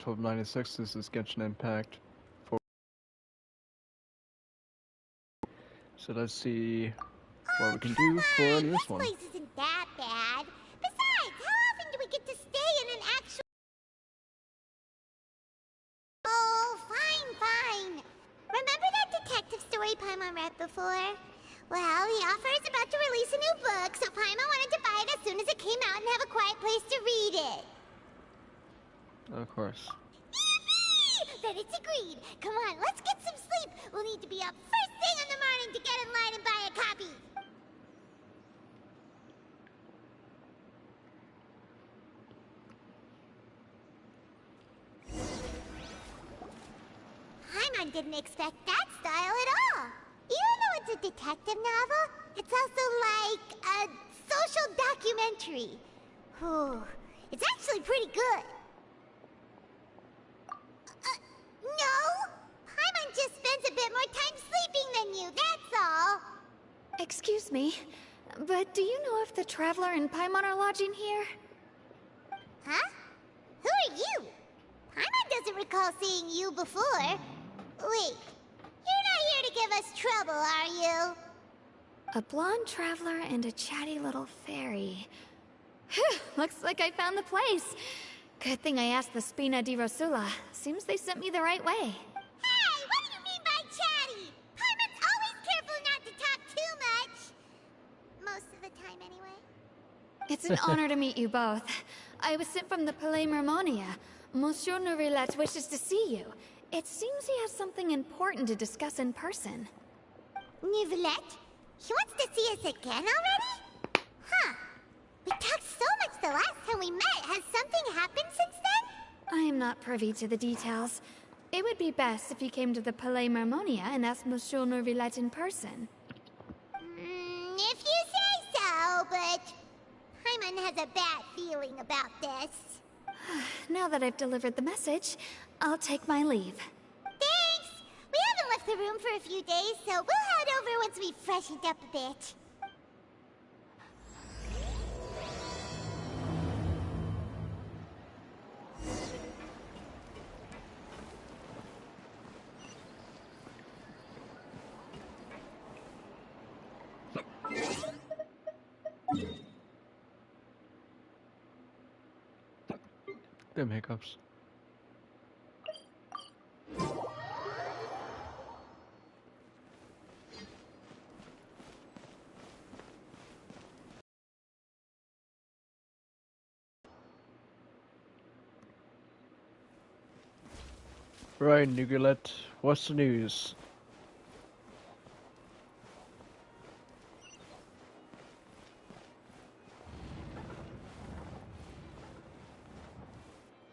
1296. This is Genshin Impact. So let's see what we can do for our newest one. This place isn't that bad. Besides, how often do we get to stay in an actual... Oh, fine. Remember that detective story Paimon read before? Well, the author is about to release a new book, so Paimon wanted to buy it as soon as it came out and have a quiet place to read it. Of course. Yippee! Then it's agreed. Come on, let's get some sleep. We'll need to be up first thing in the morning to get in line and buy a copy. Paimon didn't expect that style at all. Even though it's a detective novel, it's also like a social documentary. Whew. It's actually pretty good. No! Paimon just spends a bit more time sleeping than you, that's all. Excuse me, but do you know if the Traveler and Paimon are lodging here? Huh? Who are you? Paimon doesn't recall seeing you before. Wait, you're not here to give us trouble, are you? A blonde traveler and a chatty little fairy. Whew, looks like I found the place. Good thing I asked the Spina di Rosula. Seems they sent me the right way. Hey, what do you mean by chatty? Paimon's always careful not to talk too much. Most of the time, anyway. It's an honor to meet you both. I was sent from the Palais Mermonia. Monsieur Nourillet wishes to see you. It seems he has something important to discuss in person. Nourillet? He wants to see us again already? Huh. We talked so much the last time we met. Has something happened since then? I am not privy to the details. It would be best if you came to the Palais Mermonia and asked Monsieur Nourillet in person. If you say so, but Paimon has a bad feeling about this. Now that I've delivered the message, I'll take my leave. Thanks! We haven't left the room for a few days, so we'll head over once we've freshened up a bit. Them hiccups. Right, Nourillet, what's the news?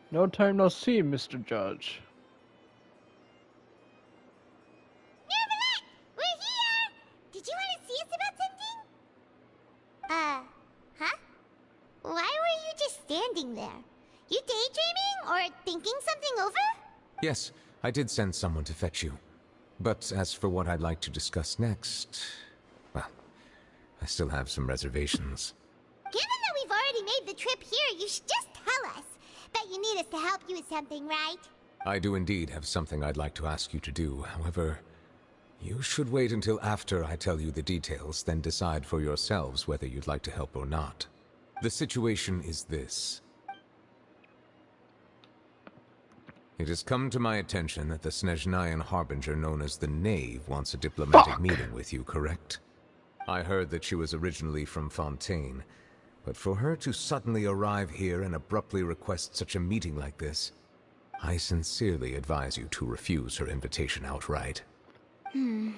No time no see, Mr. Judge. Nourillet! We're here! Did you want to see us about something? Huh? Why were you just standing there? You daydreaming or thinking something over? Yes, I did send someone to fetch you. But as for what I'd like to discuss next, well, I still have some reservations. Given that we've already made the trip here, you should just tell us. Bet you need us to help you with something, right? I do indeed have something I'd like to ask you to do. However, you should wait until after I tell you the details, then decide for yourselves whether you'd like to help or not. The situation is this. It has come to my attention that the Snezhnayan Harbinger known as the Knave wants a diplomatic meeting with you, correct? I heard that she was originally from Fontaine, but for her to suddenly arrive here and abruptly request such a meeting like this, I sincerely advise you to refuse her invitation outright. I'm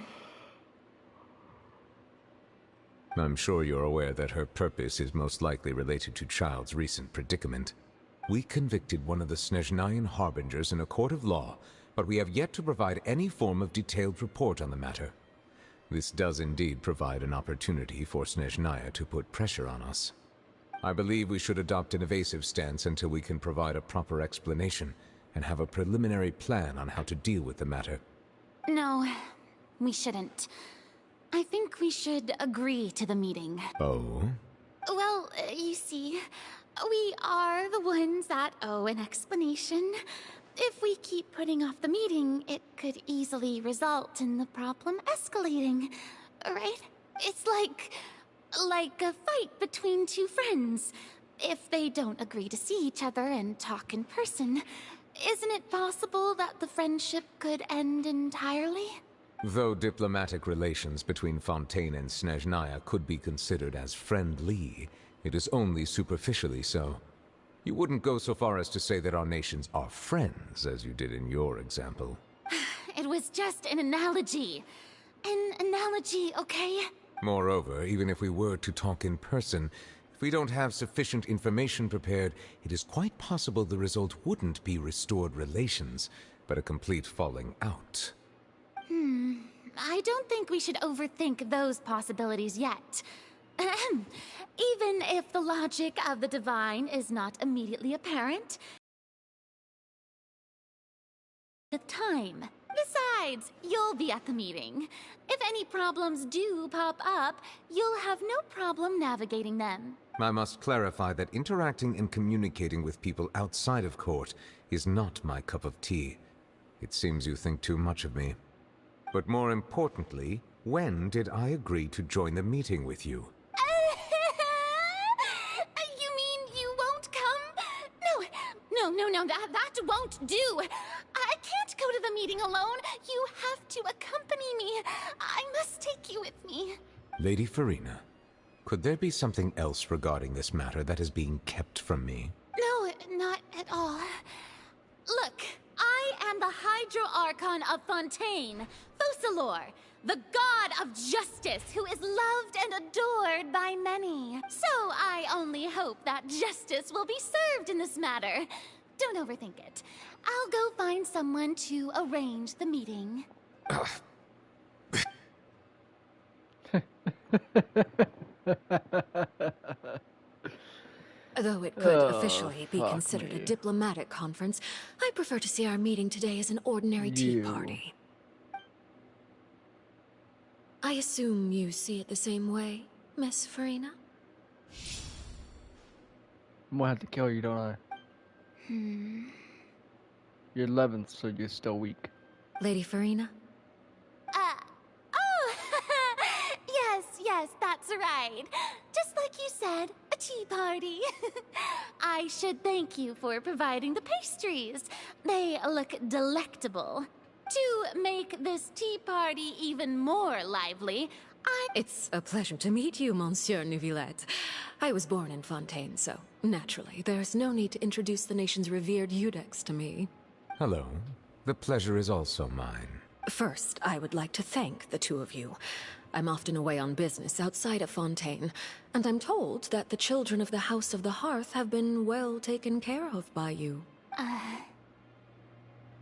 sure you're aware that her purpose is most likely related to Child's recent predicament. We convicted one of the Snezhnayan Harbingers in a court of law, but we have yet to provide any form of detailed report on the matter. This does indeed provide an opportunity for Snezhnaya to put pressure on us. I believe we should adopt an evasive stance until we can provide a proper explanation and have a preliminary plan on how to deal with the matter. No, we shouldn't. I think we should agree to the meeting. Oh? Well, you see, we are the ones that owe an explanation. if we keep putting off the meeting, it could easily result in the problem escalating, right? It's like a fight between two friends. If they don't agree to see each other and talk in person, isn't it possible that the friendship could end entirely? Though diplomatic relations between Fontaine and Snezhnaya could be considered as friendly, it is only superficially so. You wouldn't go so far as to say that our nations are friends, as you did in your example. It was just an analogy. An analogy, okay? Moreover, even if we were to talk in person, if we don't have sufficient information prepared, it is quite possible the result wouldn't be restored relations, but a complete falling out. I don't think we should overthink those possibilities yet. Ahem. Even if the logic of the divine is not immediately apparent, the time. Besides, you'll be at the meeting. If any problems do pop up, you'll have no problem navigating them. I must clarify that interacting and communicating with people outside of court is not my cup of tea. It seems you think too much of me. But more importantly, when did I agree to join the meeting with you? You mean you won't come? No, that won't do. I can't go to the meeting alone. You have to accompany me. I must take you with me. Lady Farina, could there be something else regarding this matter that is being kept from me? No, not at all. Look, I am the Hydro Archon of Fontaine, Focalor, the god of justice who is loved and adored by many. So I only hope that justice will be served in this matter. Don't overthink it. I'll go find someone to arrange the meeting. Though it could officially be considered a diplomatic conference, I prefer to see our meeting today as an ordinary tea party. I assume you see it the same way, Miss Farina? I'm gonna have to kill you, don't I? You're 11th, so you're still weak. Lady Farina? Yes, that's right. Just like you said, a tea party. I should thank you for providing the pastries. They look delectable. To make this tea party even more lively, It's a pleasure to meet you, Monsieur Neuvillette. I was born in Fontaine, so naturally, there's no need to introduce the nation's revered Eudex to me. Hello. The pleasure is also mine. First, I would like to thank the two of you. I'm often away on business outside of Fontaine, and I'm told that the children of the House of the Hearth have been well taken care of by you.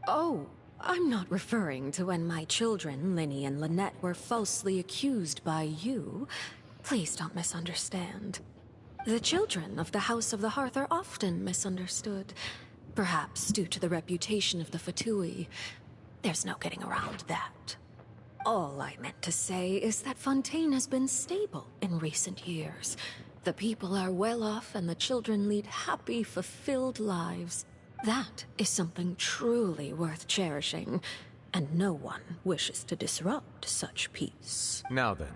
Oh, I'm not referring to when my children, Linny and Lynette, were falsely accused by you. Please don't misunderstand. The children of the House of the Hearth are often misunderstood, perhaps due to the reputation of the Fatui. There's no getting around that. All I meant to say is that Fontaine has been stable in recent years. The people are well off and the children lead happy, fulfilled lives. That is something truly worth cherishing, and no one wishes to disrupt such peace. Now then,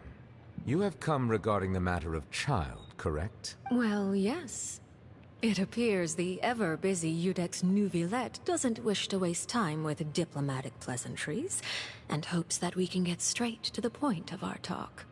you have come regarding the matter of child, correct? Well, yes. It appears the ever-busy Eudex Neuvillette doesn't wish to waste time with diplomatic pleasantries, and hopes that we can get straight to the point of our talk.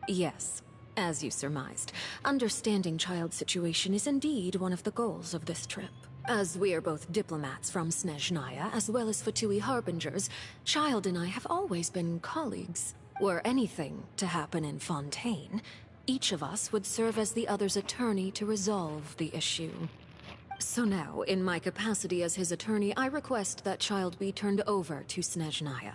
Yes, as you surmised, understanding child's situation is indeed one of the goals of this trip. As we are both diplomats from Snezhnaya, as well as Fatui harbingers, Child and I have always been colleagues. Were anything to happen in Fontaine, each of us would serve as the other's attorney to resolve the issue. So now, in my capacity as his attorney, I request that Child be turned over to Snezhnaya.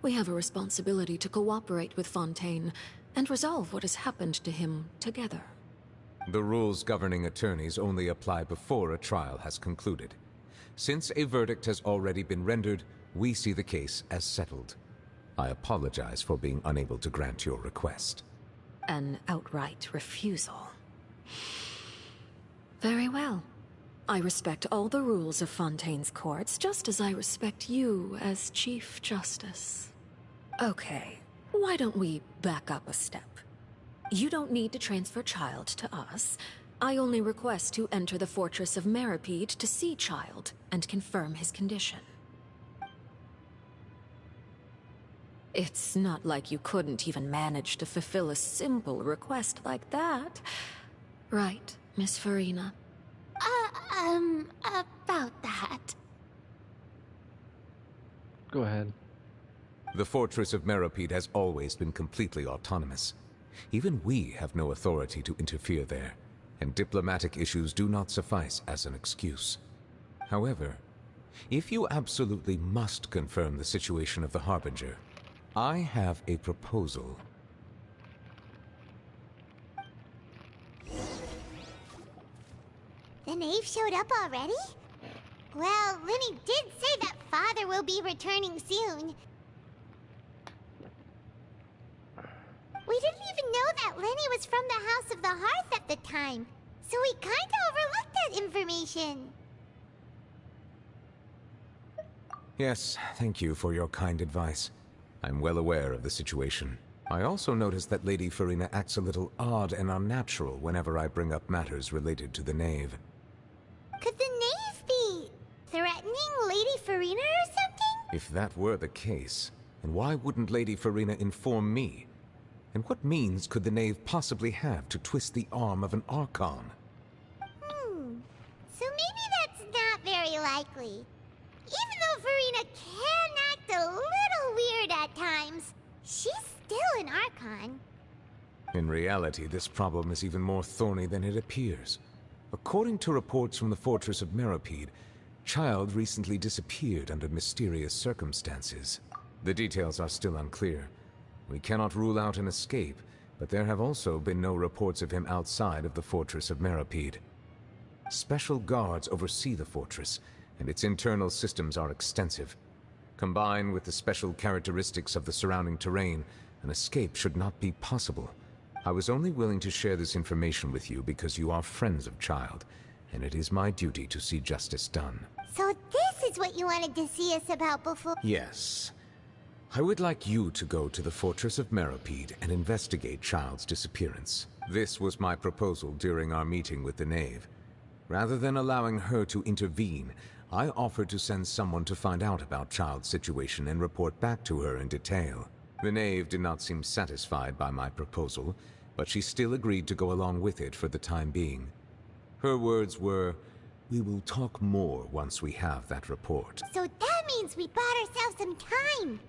We have a responsibility to cooperate with Fontaine and resolve what has happened to him together. The rules governing attorneys only apply before a trial has concluded. Since a verdict has already been rendered, we see the case as settled. I apologize for being unable to grant your request. An outright refusal. Very well. I respect all the rules of Fontaine's courts, just as I respect you as Chief Justice. Okay, why don't we back up a step? You don't need to transfer Child to us. I only request to enter the Fortress of Meripede to see Child and confirm his condition. It's not like you couldn't even manage to fulfill a simple request like that. Right, Miss Farina? About that. Go ahead. The Fortress of Meripede has always been completely autonomous. Even we have no authority to interfere there, and diplomatic issues do not suffice as an excuse. However, if you absolutely must confirm the situation of the Harbinger, I have a proposal. The knave showed up already? Well, Lenny did say that Father will be returning soon. We didn't even know that Lenny was from the House of the Hearth at the time, so we kinda overlooked that information. Yes, thank you for your kind advice. I'm well aware of the situation. I also noticed that Lady Farina acts a little odd and unnatural whenever I bring up matters related to the knave. Could the knave be threatening Lady Farina or something? If that were the case, then why wouldn't Lady Farina inform me? And what means could the knave possibly have to twist the arm of an archon? So maybe that's not very likely. Even though Farina can act a little weird at times, she's still an archon. In reality, this problem is even more thorny than it appears. According to reports from the Fortress of Meripede, Child recently disappeared under mysterious circumstances. The details are still unclear. We cannot rule out an escape, but there have also been no reports of him outside of the Fortress of Meripede. Special guards oversee the fortress, and its internal systems are extensive. Combined with the special characteristics of the surrounding terrain, an escape should not be possible. I was only willing to share this information with you because you are friends of Child, and it is my duty to see justice done. So this is what you wanted to see us about before? Yes. I would like you to go to the Fortress of Meripede and investigate Child's disappearance. This was my proposal during our meeting with the knave. Rather than allowing her to intervene, I offered to send someone to find out about Child's situation and report back to her in detail. The knave did not seem satisfied by my proposal, but she still agreed to go along with it for the time being. Her words were, "We will talk more once we have that report." So that means we bought ourselves some time.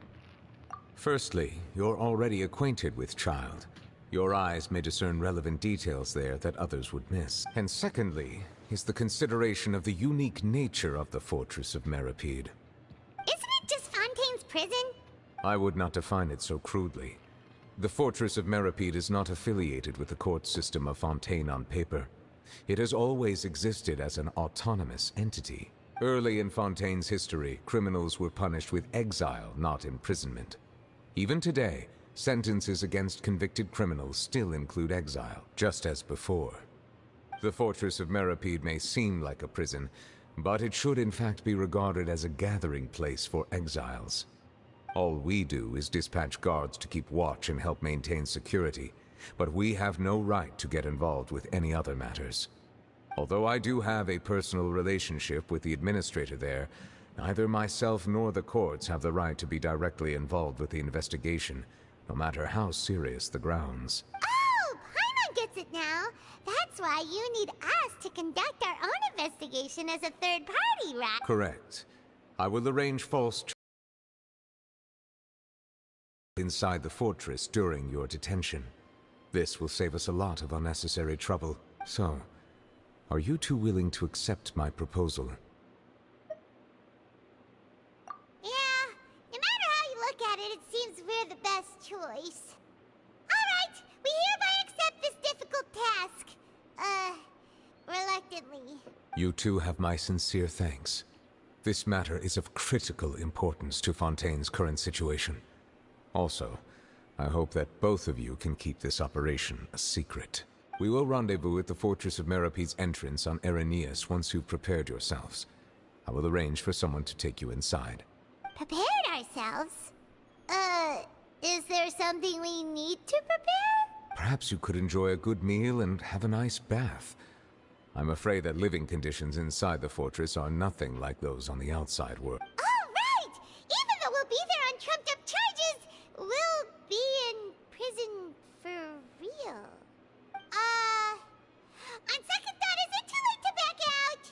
Firstly, you're already acquainted with Child. Your eyes may discern relevant details there that others would miss. And secondly, is the consideration of the unique nature of the Fortress of Meripede. Isn't it just Fontaine's prison? I would not define it so crudely. The Fortress of Meripede is not affiliated with the court system of Fontaine on paper. It has always existed as an autonomous entity. Early in Fontaine's history, criminals were punished with exile, not imprisonment. Even today, sentences against convicted criminals still include exile, just as before. The Fortress of Meripede may seem like a prison, but it should in fact be regarded as a gathering place for exiles. All we do is dispatch guards to keep watch and help maintain security, but we have no right to get involved with any other matters. Although I do have a personal relationship with the administrator there, neither myself nor the courts have the right to be directly involved with the investigation, no matter how serious the grounds. Oh, Paimon gets it now. That's why you need us to conduct our own investigation as a third party, right? Correct. I will arrange false inside the fortress during your detention. This will save us a lot of unnecessary trouble. So, are you two willing to accept my proposal? Yeah, no matter how you look at it, it seems we're the best choice. Alright, we hereby accept this difficult task. Reluctantly. You two have my sincere thanks. This matter is of critical importance to Fontaine's current situation. Also, I hope that both of you can keep this operation a secret. We will rendezvous at the Fortress of Merope's entrance on Erinius once you've prepared yourselves. I will arrange for someone to take you inside. Prepared ourselves? Is there something we need to prepare? Perhaps you could enjoy a good meal and have a nice bath. I'm afraid that living conditions inside the fortress are nothing like those on the outside world. Oh, right! Even though we'll be there on trumped-up charges, we'll be in prison for real. On second thought, is it too late to back out?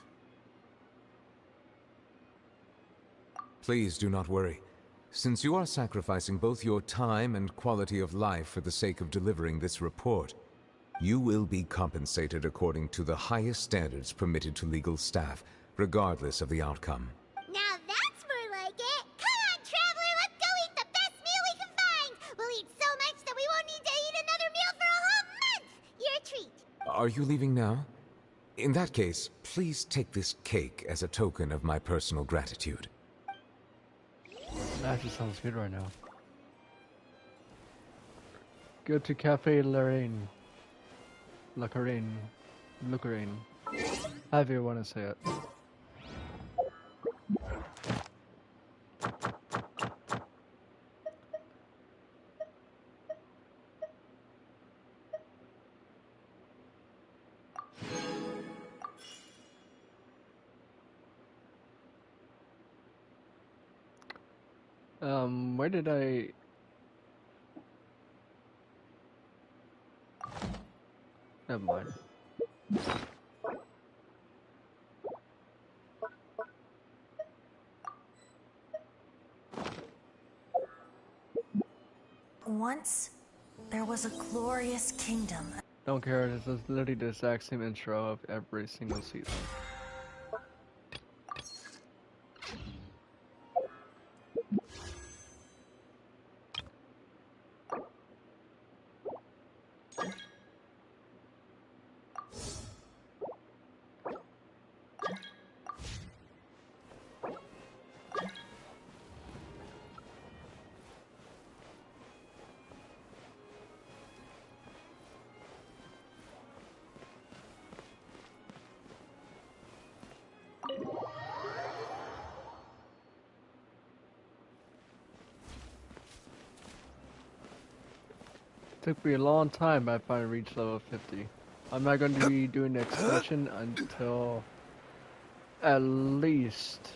Please do not worry. Since you are sacrificing both your time and quality of life for the sake of delivering this report, you will be compensated according to the highest standards permitted to legal staff, regardless of the outcome. Now that's more like it. Come on, Traveler, let's go eat the best meal we can find. We'll eat so much that we won't need to eat another meal for a whole month. You're a treat. Are you leaving now? In that case, please take this cake as a token of my personal gratitude. That actually sounds good right now. Go to Cafe Lorraine. La Corinne. However you want to say it. Where did I... Never mind. Once, there was a glorious kingdom. Don't care, this is literally the exact same intro of every single season. Took me a long time, but I finally reached level 50. I'm not going to be doing the extension until at least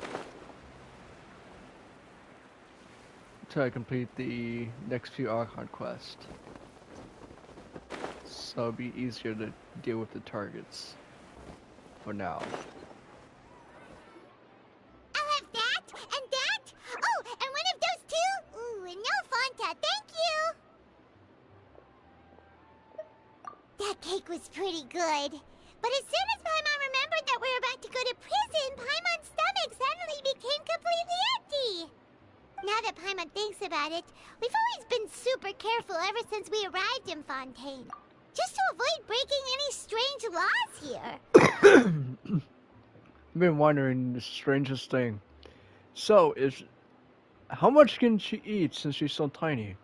until I complete the next few Archon quests. So it'll be easier to deal with the targets for now. I'll have that, and that. Oh, and one of those two. Ooh, and no Fanta, thank you. That cake was pretty good. But as soon as Paimon remembered that we were about to go to prison, Paimon's stomach suddenly became completely empty. Now that Paimon thinks about it, we've always been super careful ever since we arrived in Fontaine. Just to avoid breaking any strange laws here. I've been wondering the strangest thing. So, how much can she eat since she's so tiny?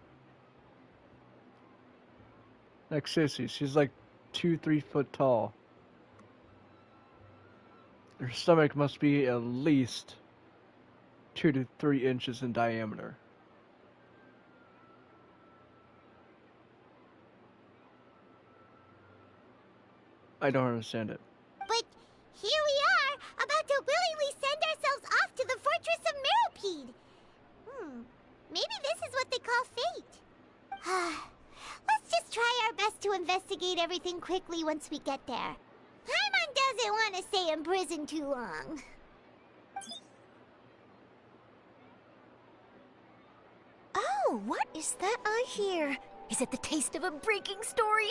Like Sissy, she's like 2-3 foot tall. Her stomach must be at least 2 to 3 inches in diameter. I don't understand it. But here we are, about to willingly send ourselves off to the Fortress of Meropede. Maybe this is what they call fate. Let's just try our best to investigate everything quickly once we get there. Paimon doesn't want to stay in prison too long. Oh, what is that I hear? Is it the taste of a breaking story?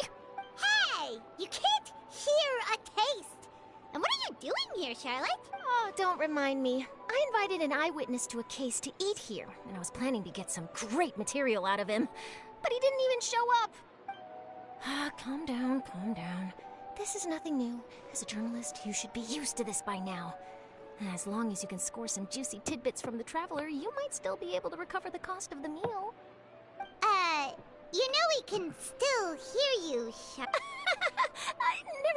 Hey! You can't hear a taste! And what are you doing here, Charlotte? Oh, don't remind me. I invited an eyewitness to a case to eat here, and I was planning to get some great material out of him. But he didn't even show up. Calm down, calm down. This is nothing new. As a journalist, you should be used to this by now. As long as you can score some juicy tidbits from the Traveler, you might still be able to recover the cost of the meal. You know we can still hear you,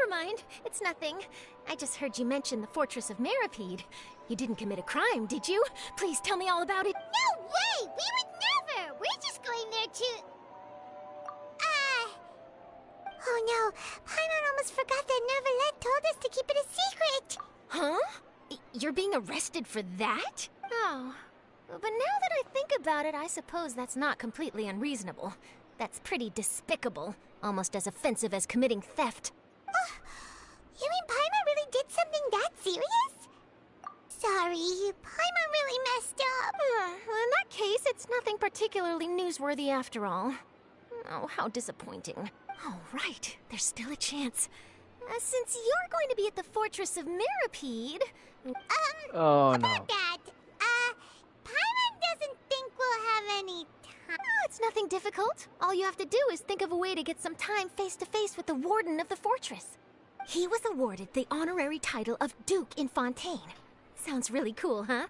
never mind. It's nothing. I just heard you mention the Fortress of Meripede. You didn't commit a crime, did you? Please tell me all about it. No way! We would never! We're just going there to... Oh no, Paimon almost forgot that Neverlet told us to keep it a secret! Huh? You're being arrested for that? Oh. But now that I think about it, I suppose that's not completely unreasonable. That's pretty despicable. Almost as offensive as committing theft. You mean Paimon really did something that serious? Sorry, Paimon really messed up. Well, in that case, it's nothing particularly newsworthy after all. Oh, how disappointing. Oh, right. There's still a chance. Since you're going to be at the Fortress of Meripede... Oh, no. About that, Paimon doesn't think we'll have any time. Oh, it's nothing difficult. All you have to do is think of a way to get some time face-to-face with the Warden of the Fortress. He was awarded the honorary title of Duke in Fontaine. Sounds really cool, huh?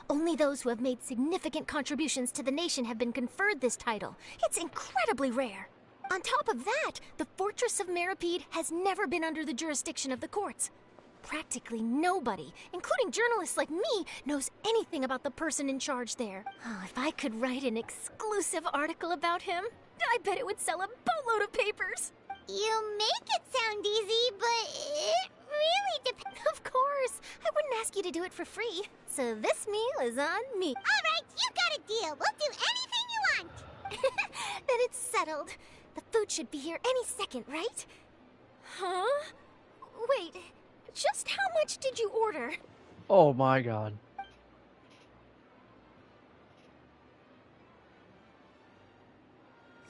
Only those who have made significant contributions to the nation have been conferred this title. It's incredibly rare. On top of that, the Fortress of Meripede has never been under the jurisdiction of the courts. Practically nobody, including journalists like me, knows anything about the person in charge there. Oh, if I could write an exclusive article about him, I bet it would sell a boatload of papers. You make it sound easy, but it really depends. Of course. I wouldn't ask you to do it for free. So this meal is on me. All right, you got a deal. We'll do anything you want. Then it's settled. The food should be here any second, right? Huh? Wait, just how much did you order? Oh my god.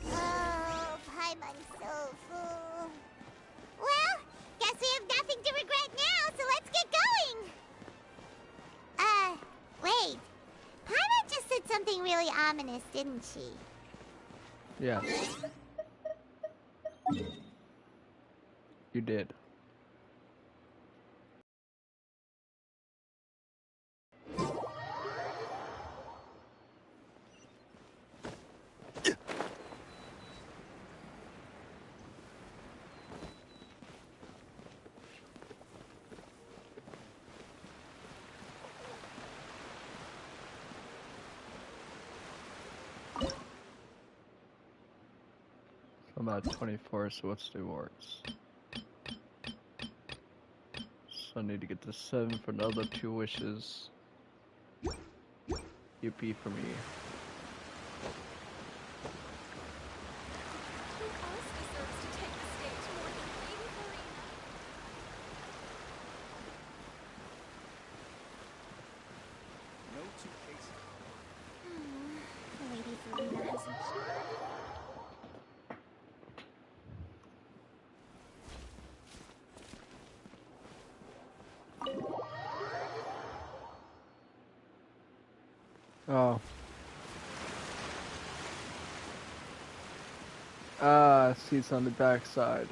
Oh, Paimon's so full. Well, guess we have nothing to regret now, so let's get going. Wait. Paimon just said something really ominous, didn't she? Yes. You did. I'm at 24, so what's the awards? So I need to get to 7 for another 2 wishes. Yippee for me. Oh. Seats on the back side.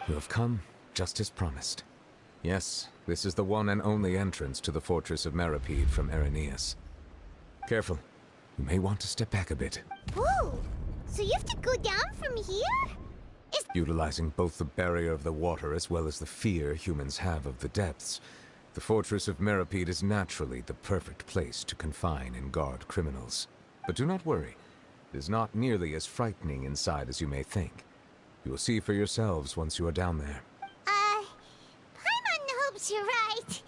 You have come, just as promised. Yes, this is the one and only entrance to the Fortress of Meripede from Araneus. Careful. You may want to step back a bit. Whoa! So you have to go down from here? Utilizing both the barrier of the water as well as the fear humans have of the depths, the Fortress of Meripede is naturally the perfect place to confine and guard criminals. But do not worry. It is not nearly as frightening inside as you may think. You will see for yourselves once you are down there. Paimon hopes you're right.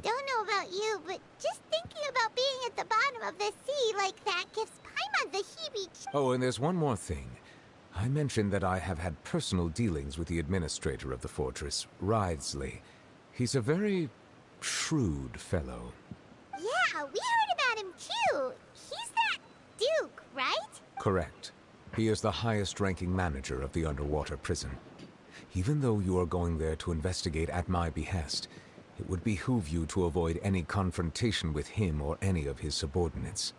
Don't know about you, but just thinking about being at the bottom of the sea like that gives Paimon the heebie-jeebies. Oh, and there's one more thing. I mentioned that I have had personal dealings with the administrator of the fortress, Wriothesley. He's a very shrewd fellow. Yeah, we heard about him too. He's that Duke, right? Correct. He is the highest-ranking manager of the underwater prison. Even though you are going there to investigate at my behest, it would behoove you to avoid any confrontation with him or any of his subordinates.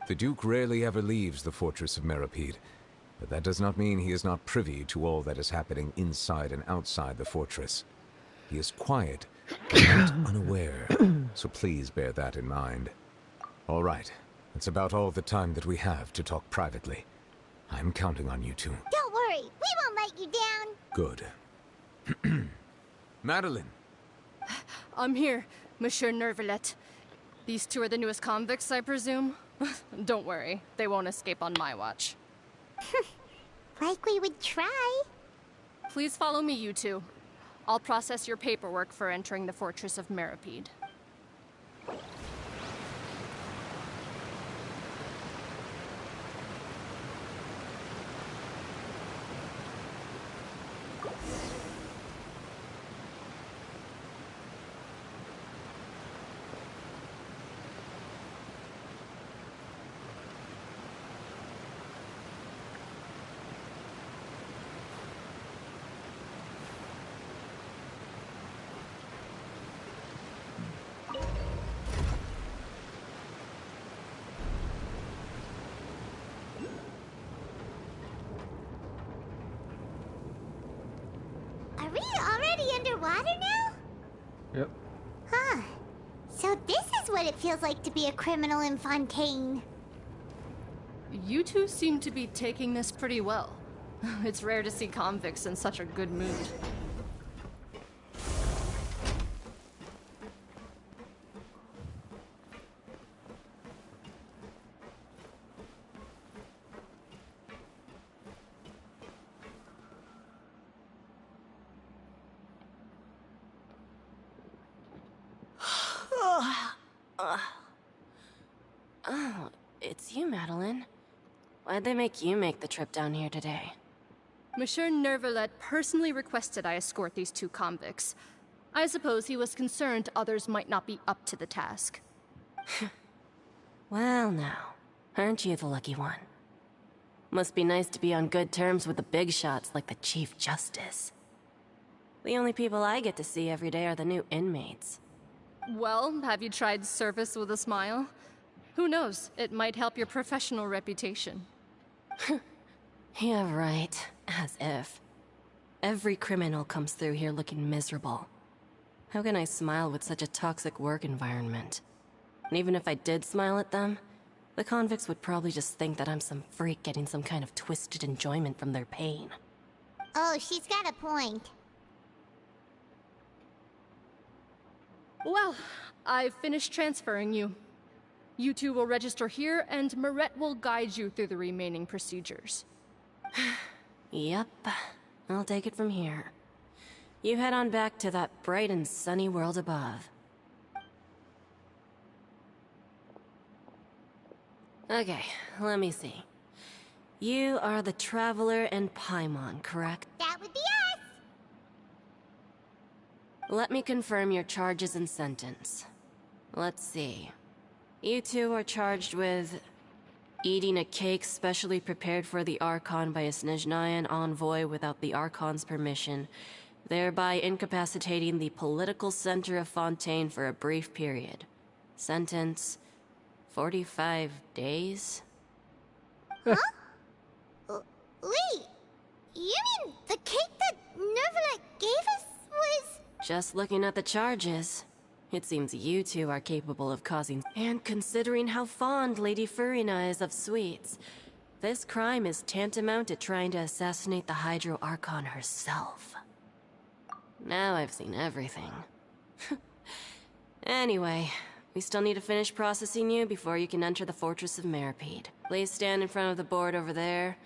The Duke rarely ever leaves the fortress of Meripede, but that does not mean he is not privy to all that is happening inside and outside the fortress. He is quiet, but not unaware, so please bear that in mind. All right, that's about all the time that we have to talk privately. I'm counting on you two. Don't worry, we won't let you down. Good. Madeline! I'm here, Monsieur Nervalet. These two are the newest convicts, I presume? Don't worry, they won't escape on my watch. Like we would try. Please follow me, you two. I'll process your paperwork for entering the Fortress of Meripede. Are we already underwater now? Yep. Huh. So this is what it feels like to be a criminal in Fontaine. You two seem to be taking this pretty well. It's rare to see convicts in such a good mood. Oh, it's you, Madeline. Why'd they make you make the trip down here today? Monsieur Nervalet personally requested I escort these two convicts. I suppose he was concerned others might not be up to the task. Well now, aren't you the lucky one? Must be nice to be on good terms with the big shots like the Chief Justice. The only people I get to see every day are the new inmates. Well, have you tried service with a smile? Who knows, it might help your professional reputation. Yeah, right. As if. Every criminal comes through here looking miserable. How can I smile with such a toxic work environment? And even if I did smile at them, the convicts would probably just think that I'm some freak getting some kind of twisted enjoyment from their pain. Oh, she's got a point. Well, I've finished transferring you. You two will register here, and Marette will guide you through the remaining procedures. Yep, I'll take it from here. You head on back to that bright and sunny world above. Okay, let me see. You are the Traveler and Paimon, correct? That would be us. Let me confirm your charges and sentence. Let's see. You two are charged with eating a cake specially prepared for the Archon by a Snezhnayan envoy without the Archon's permission, thereby incapacitating the political center of Fontaine for a brief period. Sentence: 45 days? Huh? Wait, you mean the cake that Nervalet gave us was... Just looking at the charges, it seems you two are capable of causing... And considering how fond Lady Furina is of sweets, this crime is tantamount to trying to assassinate the Hydro Archon herself. Now I've seen everything. Anyway, we still need to finish processing you before you can enter the Fortress of Meripede. Please stand in front of the board over there.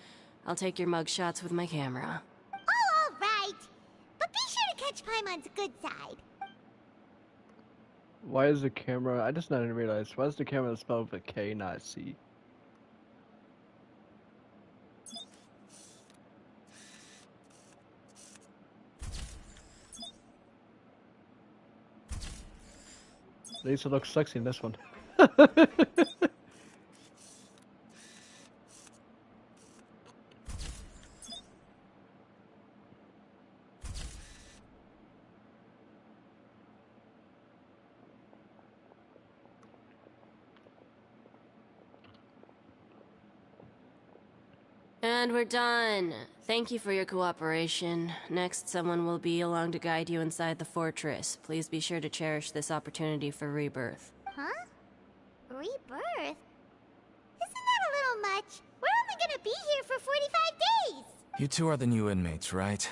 I'll take your mugshots with my camera. Oh, all right. But be sure to catch Paimon's good side. Why is the camera... I just didn't realize. Why is the camera spelled with a K, not a C? At least it looks sexy in this one. And we're done. Thank you for your cooperation. Next, someone will be along to guide you inside the fortress. Please be sure to cherish this opportunity for rebirth. Huh? Rebirth? Isn't that a little much? We're only gonna be here for 45 days! You two are the new inmates, right?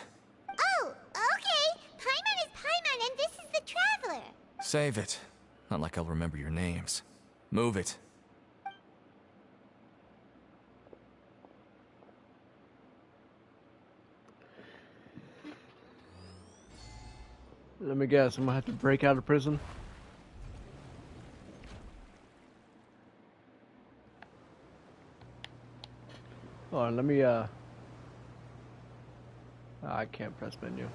Oh, okay. Paimon is Paimon and this is the Traveler. Save it. Not like I'll remember your names. Move it. Let me guess, I'm gonna have to break out of prison. Hold on, let me, I can't press menu.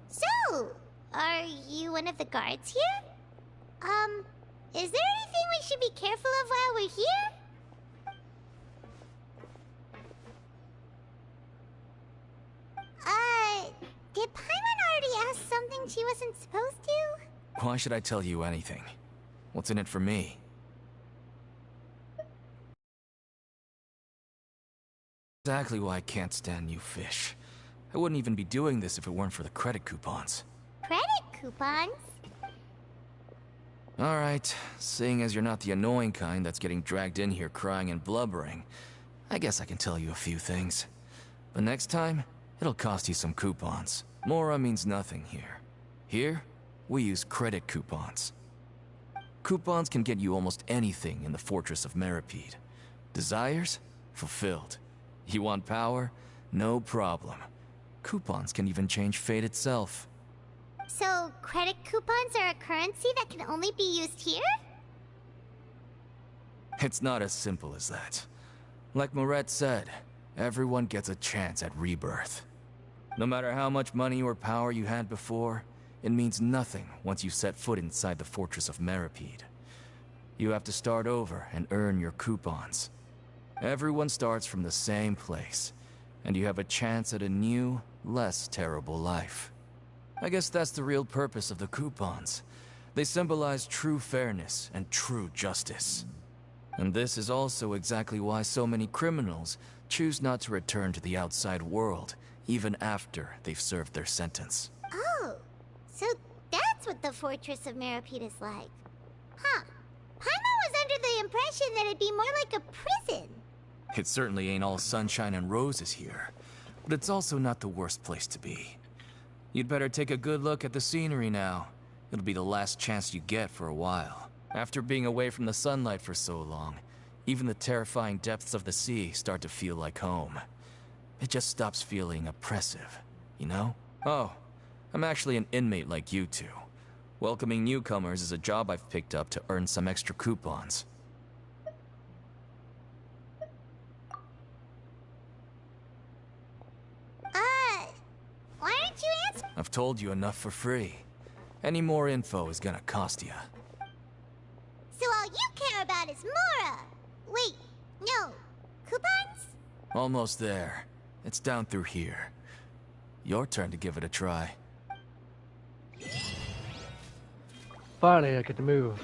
So, are you one of the guards here? Is there anything we should be careful of while we're here? Did Paimon already ask something she wasn't supposed to? Why should I tell you anything? What's in it for me? Exactly why I can't stand you fish. I wouldn't even be doing this if it weren't for the credit coupons. Credit coupons? Alright, seeing as you're not the annoying kind that's getting dragged in here crying and blubbering, I guess I can tell you a few things. But next time, it'll cost you some coupons. Mora means nothing here. Here, we use credit coupons. Coupons can get you almost anything in the Fortress of Meripede. Desires? Fulfilled. You want power? No problem. Coupons can even change fate itself. So, credit coupons are a currency that can only be used here? It's not as simple as that. Like Moret said, everyone gets a chance at rebirth. No matter how much money or power you had before, it means nothing once you set foot inside the Fortress of Meripede. You have to start over and earn your coupons. Everyone starts from the same place, and you have a chance at a new, less terrible life. I guess that's the real purpose of the coupons. They symbolize true fairness and true justice. And this is also exactly why so many criminals choose not to return to the outside world, even after they've served their sentence. Oh, so that's what the Fortress of Meripede is like. Huh. Paimon was under the impression that it'd be more like a prison. It certainly ain't all sunshine and roses here, but it's also not the worst place to be. You'd better take a good look at the scenery now. It'll be the last chance you get for a while. After being away from the sunlight for so long, even the terrifying depths of the sea start to feel like home. It just stops feeling oppressive, you know? Oh, I'm actually an inmate like you two. Welcoming newcomers is a job I've picked up to earn some extra coupons. Why aren't you answering? I've told you enough for free. Any more info is gonna cost you. So all you care about is Mora! Wait, no. Coupons? Almost there. It's down through here. Your turn to give it a try. Finally, I get to move.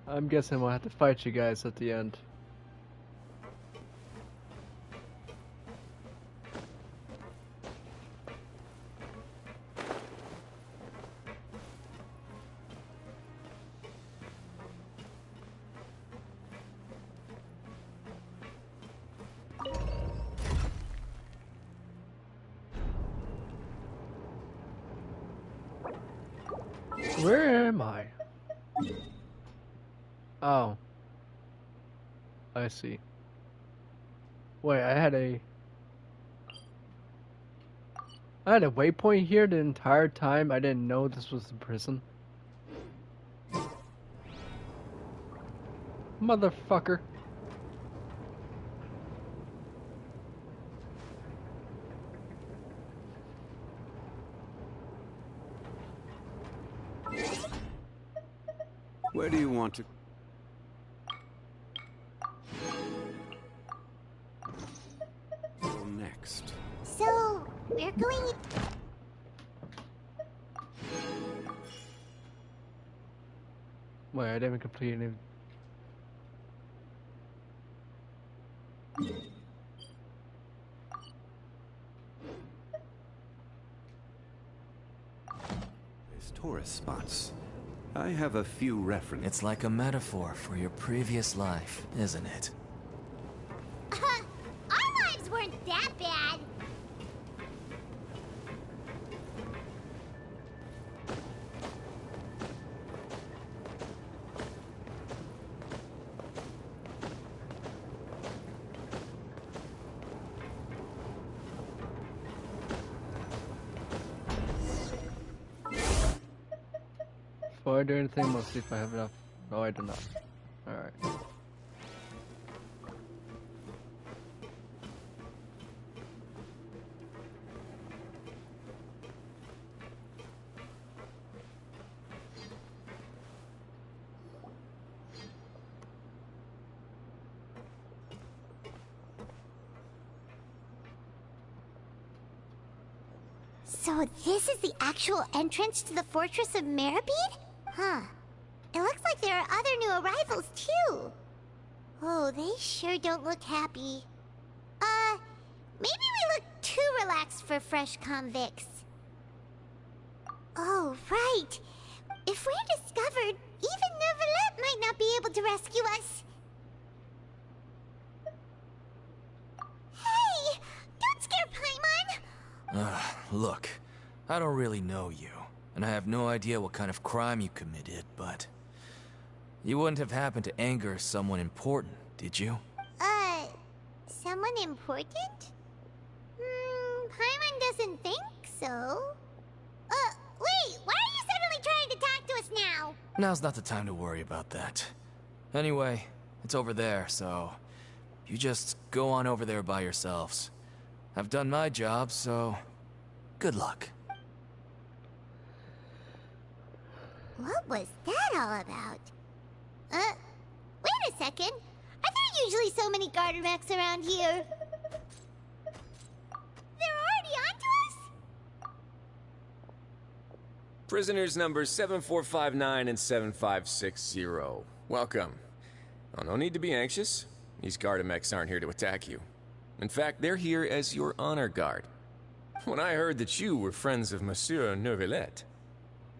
I'm guessing we'll have to fight you guys at the end. Where am I? Oh. I see. Wait, I had a waypoint here the entire time. I didn't know this was the prison. Motherfucker. Where do you want to... next? So, we're going... Wait, I didn't complete any. These tourist spots. I have a few references. It's like a metaphor for your previous life, isn't it? Our lives weren't that bad. Before I do anything, let's see if I have enough. No, I do not. Alright. So this is the actual entrance to the Fortress of Meribed? Huh. It looks like there are other new arrivals, too. Oh, they sure don't look happy. Maybe we look too relaxed for fresh convicts. Oh, right. If we're discovered, even Neuvillette might not be able to rescue us. Hey! Don't scare Paimon! Look, I don't really know you, and I have no idea what kind of crime you committed, but... You wouldn't have happened to anger someone important, did you? Someone important? Paimon doesn't think so. Wait, why are you suddenly trying to talk to us now? Now's not the time to worry about that. Anyway, it's over there, so... You just go on over there by yourselves. I've done my job, so... Good luck. What was that all about? Wait a second. Are there usually so many Gardermechs around here? They're already onto us? Prisoners numbers 7459 and 7560. Welcome. Oh, no need to be anxious. These Gardermechs aren't here to attack you. In fact, they're here as your honor guard. When I heard that you were friends of Monsieur Neuvillette,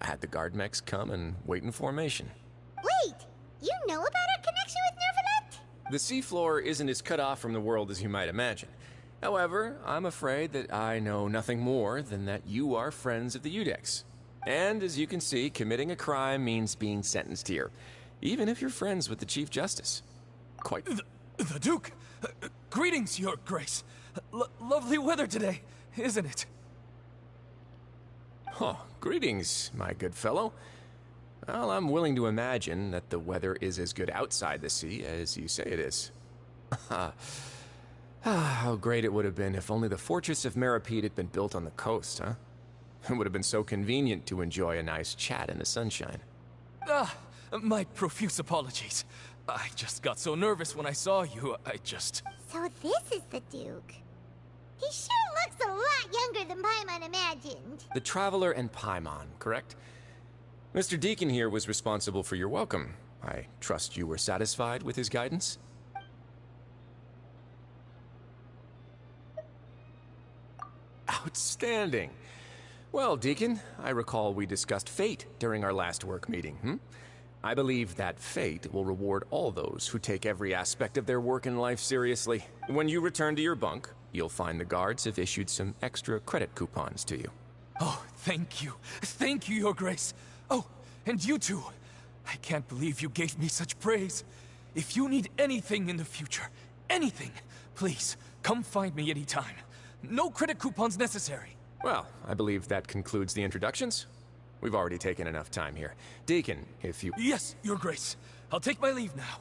I had the Gardermechs come and wait in formation. Wait, you know about our connection with Neuvillette? The seafloor isn't as cut off from the world as you might imagine. However, I'm afraid that I know nothing more than that you are friends of the Udex. And as you can see, committing a crime means being sentenced here, even if you're friends with the Chief Justice. Quite... The Duke! Greetings, Your Grace. Lovely weather today, isn't it? Oh, greetings, my good fellow. Well, I'm willing to imagine that the weather is as good outside the sea as you say it is. How great it would have been if only the Fortress of Meribed had been built on the coast, huh? It would have been so convenient to enjoy a nice chat in the sunshine. My profuse apologies. I just got so nervous when I saw you, So this is the Duke. He sure looks a lot younger than Paimon imagined. The Traveler and Paimon, correct? Mr. Deacon here was responsible for your welcome. I trust you were satisfied with his guidance? Outstanding. Well, Deacon, I recall we discussed fate during our last work meeting, I believe that fate will reward all those who take every aspect of their work in life seriously. When you return to your bunk, you'll find the guards have issued some extra credit coupons to you. Oh, thank you. Thank you, Your Grace. Oh, and you too. I can't believe you gave me such praise. If you need anything in the future, anything, please, come find me anytime. No credit coupons necessary. Well, I believe that concludes the introductions. We've already taken enough time here. Deacon, if you... Yes, Your Grace. I'll take my leave now.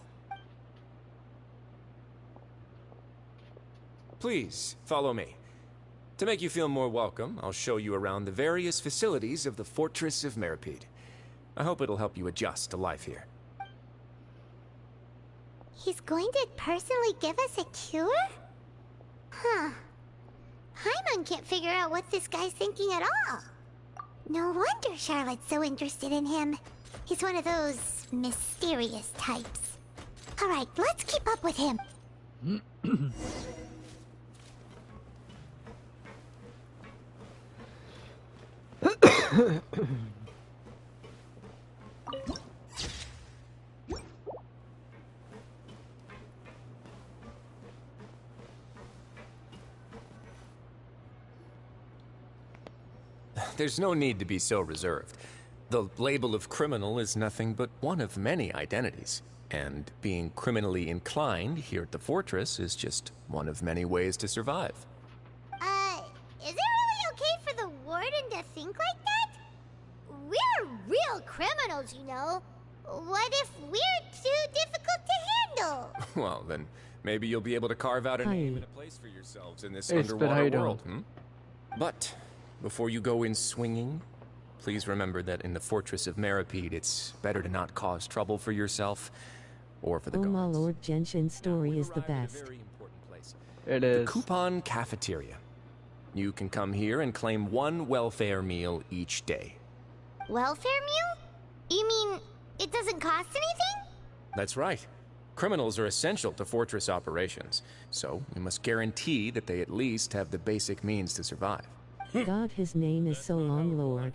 Please, follow me. To make you feel more welcome, I'll show you around the various facilities of the Fortress of Meribed. I hope it'll help you adjust to life here. He's going to personally give us a cure? Huh. Paimon can't figure out what this guy's thinking at all. No wonder Charlotte's so interested in him. He's one of those mysterious types. Alright, let's keep up with him. There's no need to be so reserved. The label of criminal is nothing but one of many identities. And being criminally inclined here at the fortress is just one of many ways to survive. Is it really okay for the warden to think like that? We're real criminals, you know. What if we're too difficult to handle? Well, then maybe you'll be able to carve out a name and a place for yourselves in this Hey, Spit, how underwater you doing? world. But before you go in swinging, please remember that in the fortress of Meripede, it's better to not cause trouble for yourself or for the guards. Oh, my lord, Genshin's story is the Arrive at a best. very important place. It The is. Coupon Cafeteria. You can come here and claim one welfare meal each day. Welfare meal? You mean it doesn't cost anything? That's right. Criminals are essential to fortress operations, so we must guarantee that they at least have the basic means to survive. God, his name is so long, lord.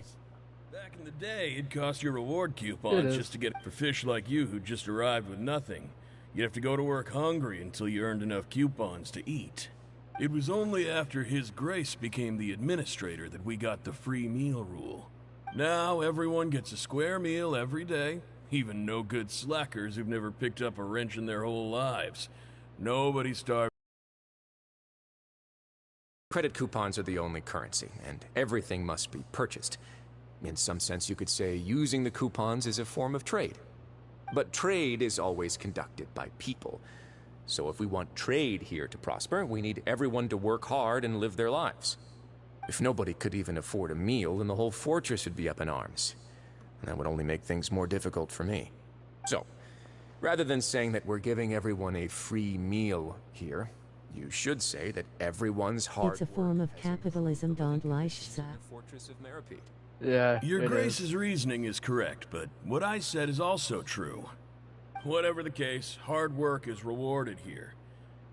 Back in the day, it'd cost you reward It coupons is. just to get for fish like you who just arrived with nothing. You'd have to go to work hungry until you earned enough coupons to eat. It was only after His Grace became the administrator that we got the free meal rule. Now everyone gets a square meal every day, even no good slackers who've never picked up a wrench in their whole lives. Nobody starves. Credit coupons are the only currency, and everything must be purchased. In some sense, you could say using the coupons is a form of trade. But trade is always conducted by people. So if we want trade here to prosper, we need everyone to work hard and live their lives. If nobody could even afford a meal, then the whole fortress would be up in arms. And that would only make things more difficult for me. So, rather than saying that we're giving everyone a free meal here, you should say that everyone's hard It's a form work of has capitalism, don't lie, sir. the fortress of Meripede. Yeah. Your it Grace's is. reasoning is correct, but what I said is also true. Whatever the case, hard work is rewarded here.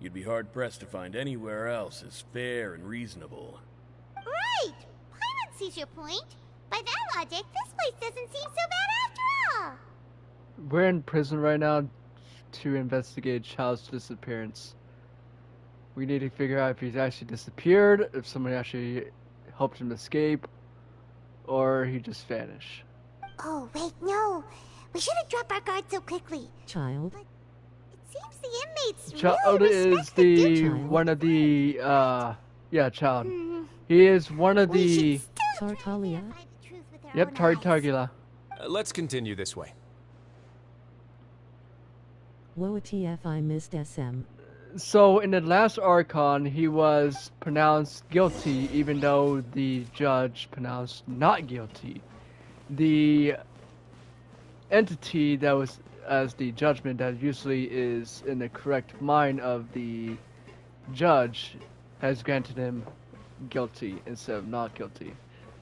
You'd be hard-pressed to find anywhere else as fair and reasonable. Right! Paimon sees your point. By that logic, this place doesn't seem so bad after all. We're in prison right now to investigate Child's disappearance. We need to figure out if he's actually disappeared, if somebody actually helped him escape, or he just vanished. Oh, wait, no. We shouldn't drop our guard so quickly. Child. It seems the inmates Child really is respect the the duty. one of the yeah, Child. Hmm. He is one of We the should still try to Tartaglia. verify the truth with our yep, own eyes. Tartaglia. Let's continue this way. Whoa, TF, I missed SM. So in the last Archon, he was pronounced guilty, even though the judge pronounced not guilty. The entity that was as the judgment that usually is in the correct mind of the judge has granted him guilty instead of not guilty.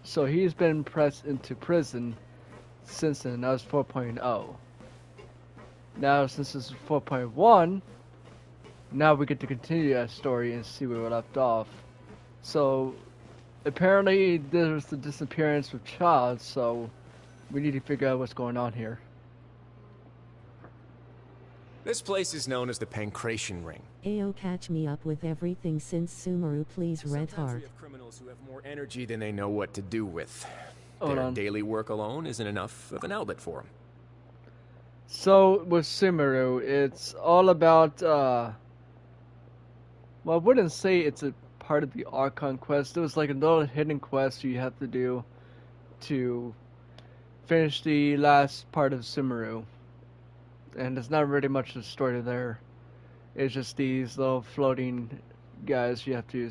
So he's been pressed into prison since then. That was 4.0. Now since this is 4.1, now we get to continue that story and see where we left off. So apparently there's the disappearance of Child, so we need to figure out what's going on here. This place is known as the Pancration Ring. Ayo, catch me up with everything since Sumeru, please, red Sometimes heart. we have criminals who have more energy than they know what to do with. Hold Their on. daily work alone isn't enough of an outlet for them. So with Sumeru, it's all about well, I wouldn't say it's a part of the Archon quest. It was like a little hidden quest you have to do to finish the last part of Sumeru. And there's not really much of a story there. It's just these little floating guys you have to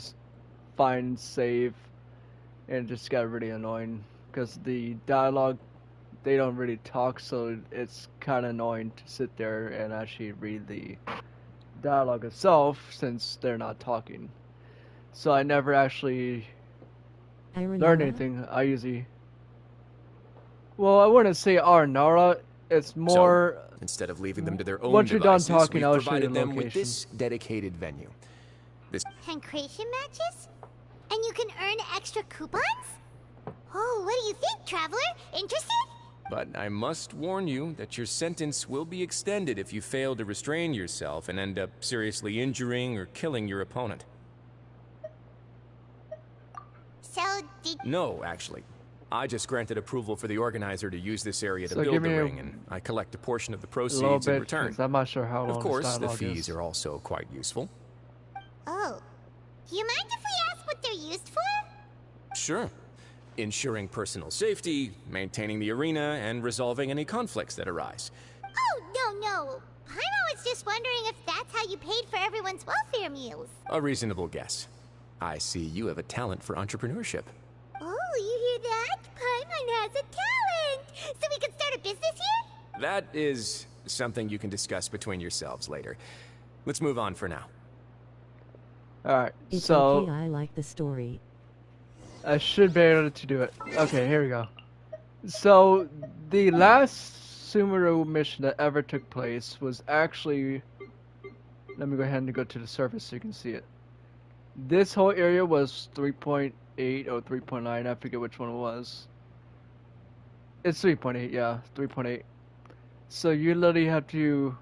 find and save. And it just got really annoying because the dialogue, they don't really talk, so it's kind of annoying to sit there and actually read the dialogue itself since they're not talking. So I never actually learned anything. I usually... Well, I wouldn't say Aranara. It's more... So, instead of leaving them to their own once you're done devices, talking, we've I'll show you provided the them with location. this dedicated venue. Pancration matches? And you can earn extra coupons? Oh, what do you think, Traveler? Interested? But I must warn you that your sentence will be extended if you fail to restrain yourself and end up seriously injuring or killing your opponent. So, did... No, actually. I just granted approval for the organizer to use this area to build the ring, and I collect a portion of the proceeds in return. I'm not sure how long Of course, the this fees are also quite useful. Oh. Do you mind if we ask what they're used for? Sure. Ensuring personal safety, maintaining the arena, and resolving any conflicts that arise. Oh, no. Paimon was just wondering if that's how you paid for everyone's welfare meals. A reasonable guess. I see you have a talent for entrepreneurship. Oh, you hear that? Paimon has a talent! So we can start a business here? That is something you can discuss between yourselves later. Let's move on for now. Alright, It's so... okay, I like the story. I should be able to do it. Okay, here we go. So, the last Sumeru mission that ever took place was actually... Let me go ahead and go to the surface so you can see it. This whole area was 3.8 or 3.9, I forget which one it was. It's 3.8, yeah, 3.8. So you literally have to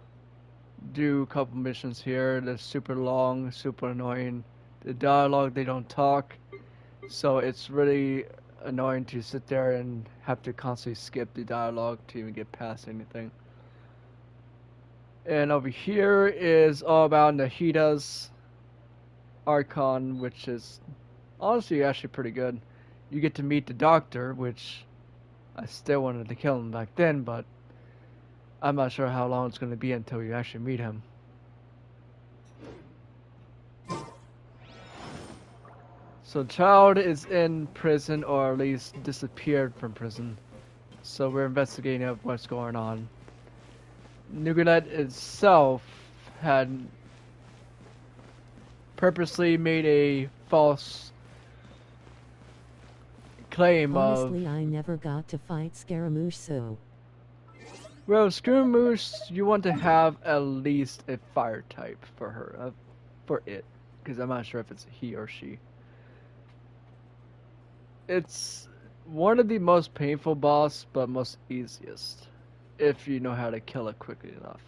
do a couple missions here. They're super long, super annoying. The dialogue, they don't talk. So it's really annoying to sit there and have to constantly skip the dialogue to even get past anything. And over here is all about Nahida's Archon, which is honestly actually pretty good. You get to meet the doctor, which I still wanted to kill him back then, but I'm not sure how long it's going to be until you actually meet him. So child is in prison, or at least disappeared from prison. So we're investigating what's going on. Nugalet itself had purposely made a false claim Honestly, I never got to fight Scaramouche, so... Well, Scaramouche, you want to have at least a fire type for her, for it. Because I'm not sure if it's he or she. It's one of the most painful boss, but most easiest. If you know how to kill it quickly enough.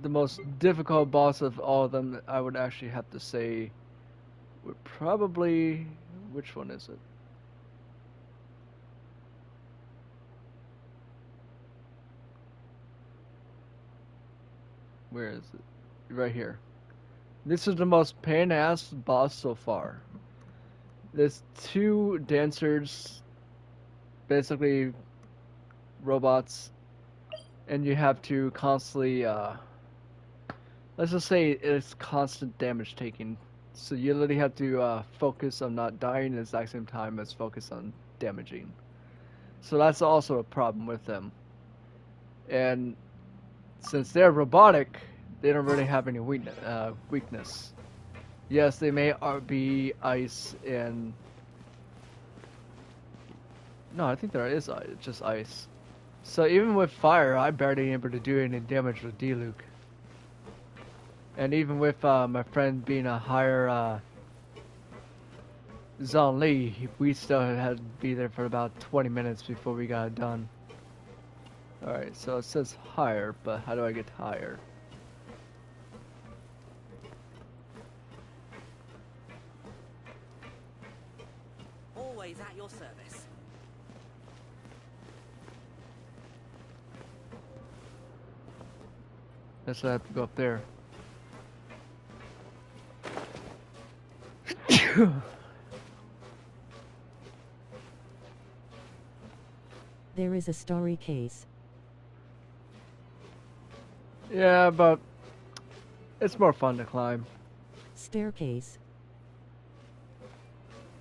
The most difficult boss of all of them, I would actually have to say, would probably... Which one is it? Where is it? Right here. This is the most pain-ass boss so far. There's two dancers, basically robots, and you have to constantly, let's just say it's constant damage taking. So you literally have to focus on not dying at the exact same time as focus on damaging. So that's also a problem with them. And since they're robotic, they don't really have any weakness. Yes, they may be ice and... No, I think there is ice, just ice. So even with fire, I'm barely able to do any damage with D-Luke. And even with my friend being a higher Zhang Li, we still had to be there for about 20 minutes before we got it done. Alright, so it says higher, but how do I get higher? Always at your service. Guess I have to go up there. There is a story case. Yeah, but it's more fun to climb. Staircase.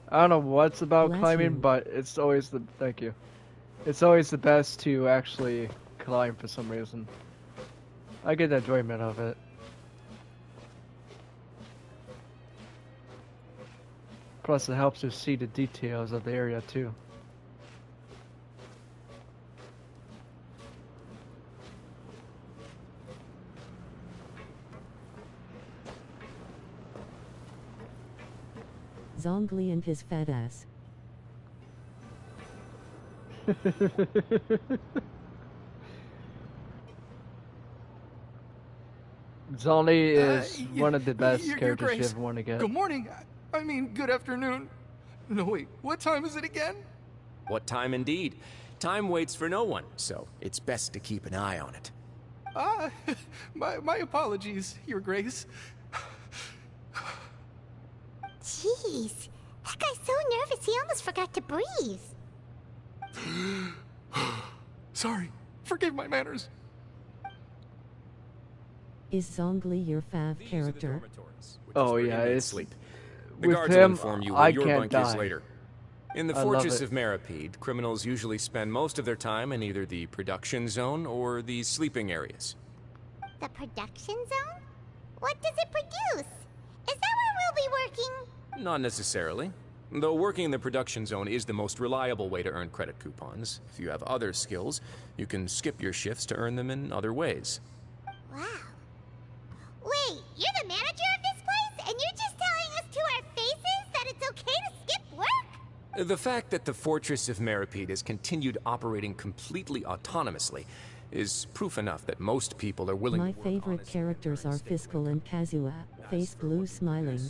I don't know what's about Bless climbing, you. but it's always the thank you. It's always the best to actually climb for some reason. I get the enjoyment of it. Plus, it helps you see the details of the area too. Zhongli and his fat ass. Zhongli is one of the best Your characters you Grace, ever want to get. good morning. I mean, good afternoon. No, wait, what time is it again? What time indeed? Time waits for no one, so it's best to keep an eye on it. My apologies, Your Grace. Jeez, that guy's so nervous he almost forgot to breathe. Sorry, forgive my manners. Is Zhongli your fav character? Oh yeah, it's sleep. The with guards will him. inform you where I your can't bunk is die. later. In the I love Fortress it. of Meripede, criminals usually spend most of their time in either the production zone or the sleeping areas. The production zone? What does it produce? Is that where we'll be working? Not necessarily. Though working in the production zone is the most reliable way to earn credit coupons. If you have other skills, you can skip your shifts to earn them in other ways. Wow. Wait, you're the manager of this place, and you're just telling us to our faces that it's okay to skip work? The fact that the Fortress of Meripede has continued operating completely autonomously is proof enough that most people are willing My to work favorite characters are Fiscal and Kazua, face blue smiling.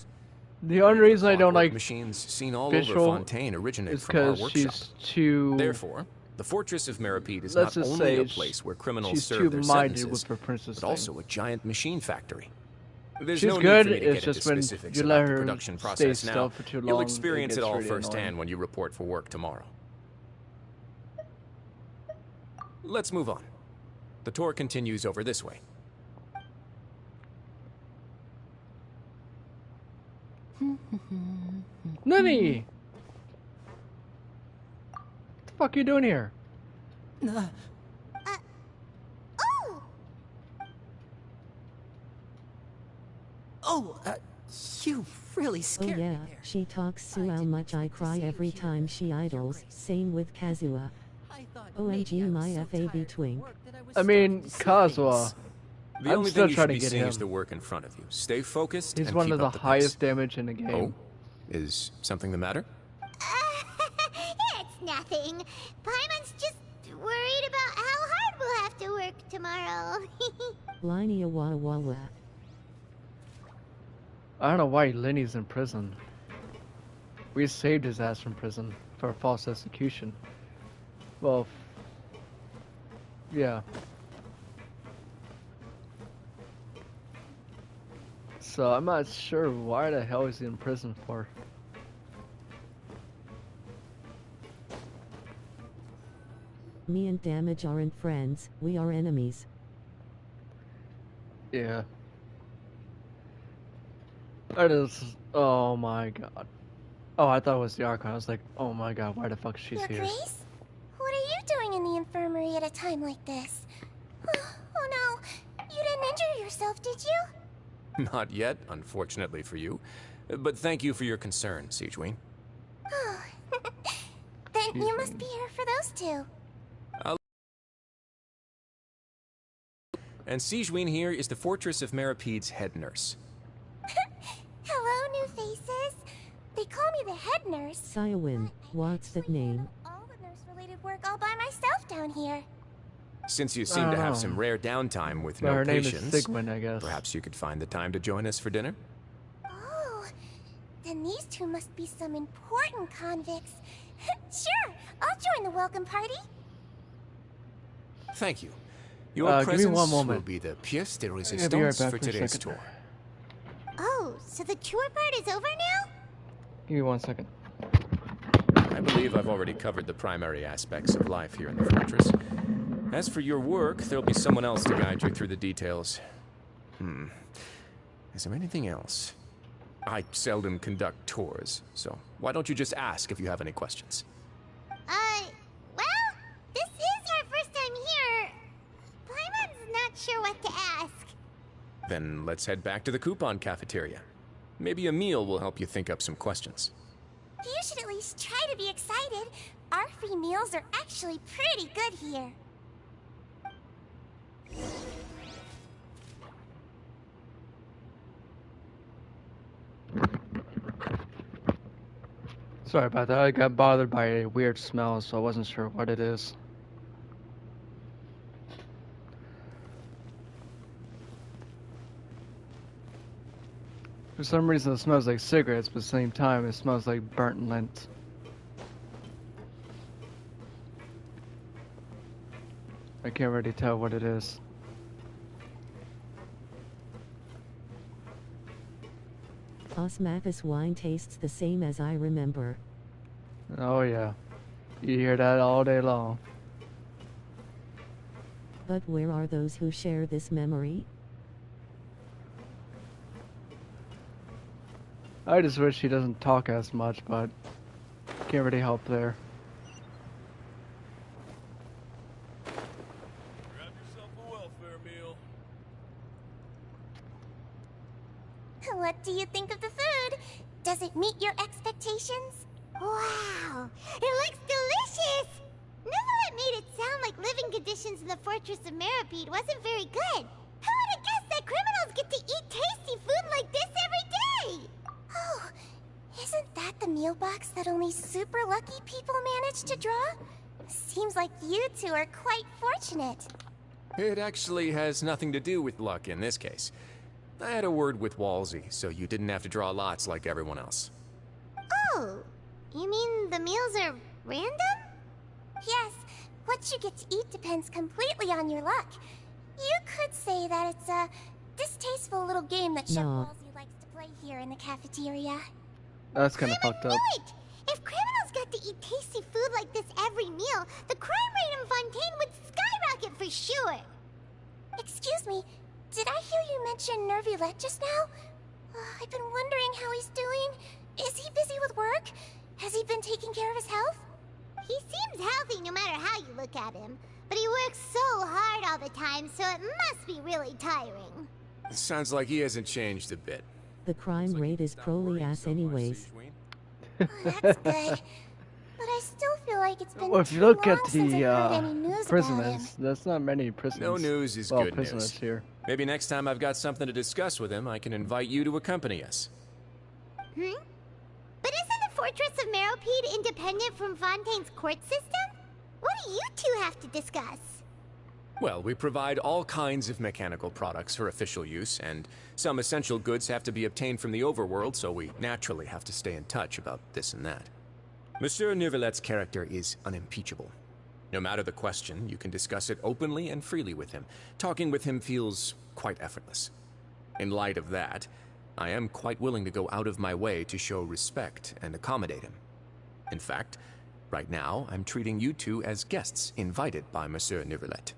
The only reason I don't Clockwork like machines seen all Visual over Fontaine originate is from our because workshop. she's too. Therefore, the Fortress of Meripede is Let's not just only say a place where criminals she's serve too their minded sentences, with her princess but also a giant machine factory. There's She's no good, need for me to it's get into just when specifics you about let the her production stay process now. still for too long, You'll it experience it gets all really firsthand annoying. when you report for work tomorrow. Let's move on. The tour continues over this way. Lenny! What the fuck are you doing here? Oh! Oh, you really Oh scared me yeah, there. she talks so how much I cry every time she idles. Same with Kazua. OMG my FAB twink. I mean, Kazuha. The I'm only still thing you trying should to be get seeing him. is the work in front of you. Stay focused He's and one keep of the up the highest pace. damage in the game. Oh? Is something the matter? It's nothing. Paimon's just worried about how hard we'll have to work tomorrow. Linia Wawa. I don't know why Lenny's in prison. We saved his ass from prison for a false execution. Well, yeah. So I'm not sure why the hell he's in prison for. Me and Damage aren't friends, we are enemies. Yeah. That is. Oh my god. Oh, I thought it was the Archon. I was like, oh my god, why the fuck she's Your here? Grace? What are you doing in the infirmary at a time like this? Oh no, you didn't injure yourself, did you? Not yet, unfortunately for you. But thank you for your concern, Siegeween. Oh. Then you must be here for those two. And Siegeween here is the Fortress of Meripede's head nurse. Hello, new faces. They call me the head nurse. Siawin, what's that name? All the nurse-related work all by myself down here. Since you seem to have some rare downtime with Well, no her name is patients, Sigmund, I guess. perhaps you could find the time to join us for dinner? Oh, then these two must be some important convicts. Sure, I'll join the welcome party. Thank you. Your give me presence one moment. will be the pièce de I'll be right résistance back for for a today's second. tour. Oh, so the tour part is over now? Give me 1 second. I believe I've already covered the primary aspects of life here in the fortress. As for your work, there'll be someone else to guide you through the details. Is there anything else? I seldom conduct tours, so why don't you just ask if you have any questions? Well, this is our first time here. Paimon's not sure what to ask. Then let's head back to the coupon cafeteria. Maybe a meal will help you think up some questions. You should at least try to be excited. Our free meals are actually pretty good here. Sorry about that. I got bothered by a weird smell, so I wasn't sure what it is. For some reason, it smells like cigarettes, but at the same time, it smells like burnt lint. I can't really tell what it is. Osmanthus wine tastes the same as I remember. Oh yeah, you hear that all day long. But where are those who share this memory? I just wish he doesn't talk as much, but can't really help there. Grab yourself a welfare meal. What do you think of the food? Does it meet your expectations? Wow, it looks delicious! Neverlet made it sound like living conditions in the Fortress of Meripede wasn't very good. Who would have guessed that criminals get to eat tasty food like this every day? Oh, isn't that the meal box that only super lucky people manage to draw? Seems like you two are quite fortunate. It actually has nothing to do with luck in this case. I had a word with Walsey, so you didn't have to draw lots like everyone else. Oh, you mean the meals are random? Yes, what you get to eat depends completely on your luck. You could say that it's a distasteful little game that Chef Walsey likes to play here in the cafeteria. That's kind of fucked up. Wait! If criminals got to eat tasty food like this every meal, the crime rate in Fontaine would skyrocket for sure. Excuse me, did I hear you mention Nervulette just now? I've been wondering how he's doing. Is he busy with work? Has he been taking care of his health? He seems healthy no matter how you look at him. But he works so hard all the time, so it must be really tiring. Sounds like he hasn't changed a bit. The crime rate is crowley ass anyways. That's good. But I still feel like it's been Well, if you too look long at since I've heard any the news about him. prisoners, there's not many prisoners. No news is well, good prisoners news. here. Maybe next time I've got something to discuss with him, I can invite you to accompany us. But isn't the Fortress of Meripede independent from Fontaine's court system? What do you two have to discuss? Well, we provide all kinds of mechanical products for official use, and some essential goods have to be obtained from the overworld, so we naturally have to stay in touch about this and that. Monsieur Nervulet's character is unimpeachable. No matter the question, you can discuss it openly and freely with him. Talking with him feels quite effortless. In light of that, I am quite willing to go out of my way to show respect and accommodate him. In fact, right now, I'm treating you two as guests invited by Monsieur Nervulet.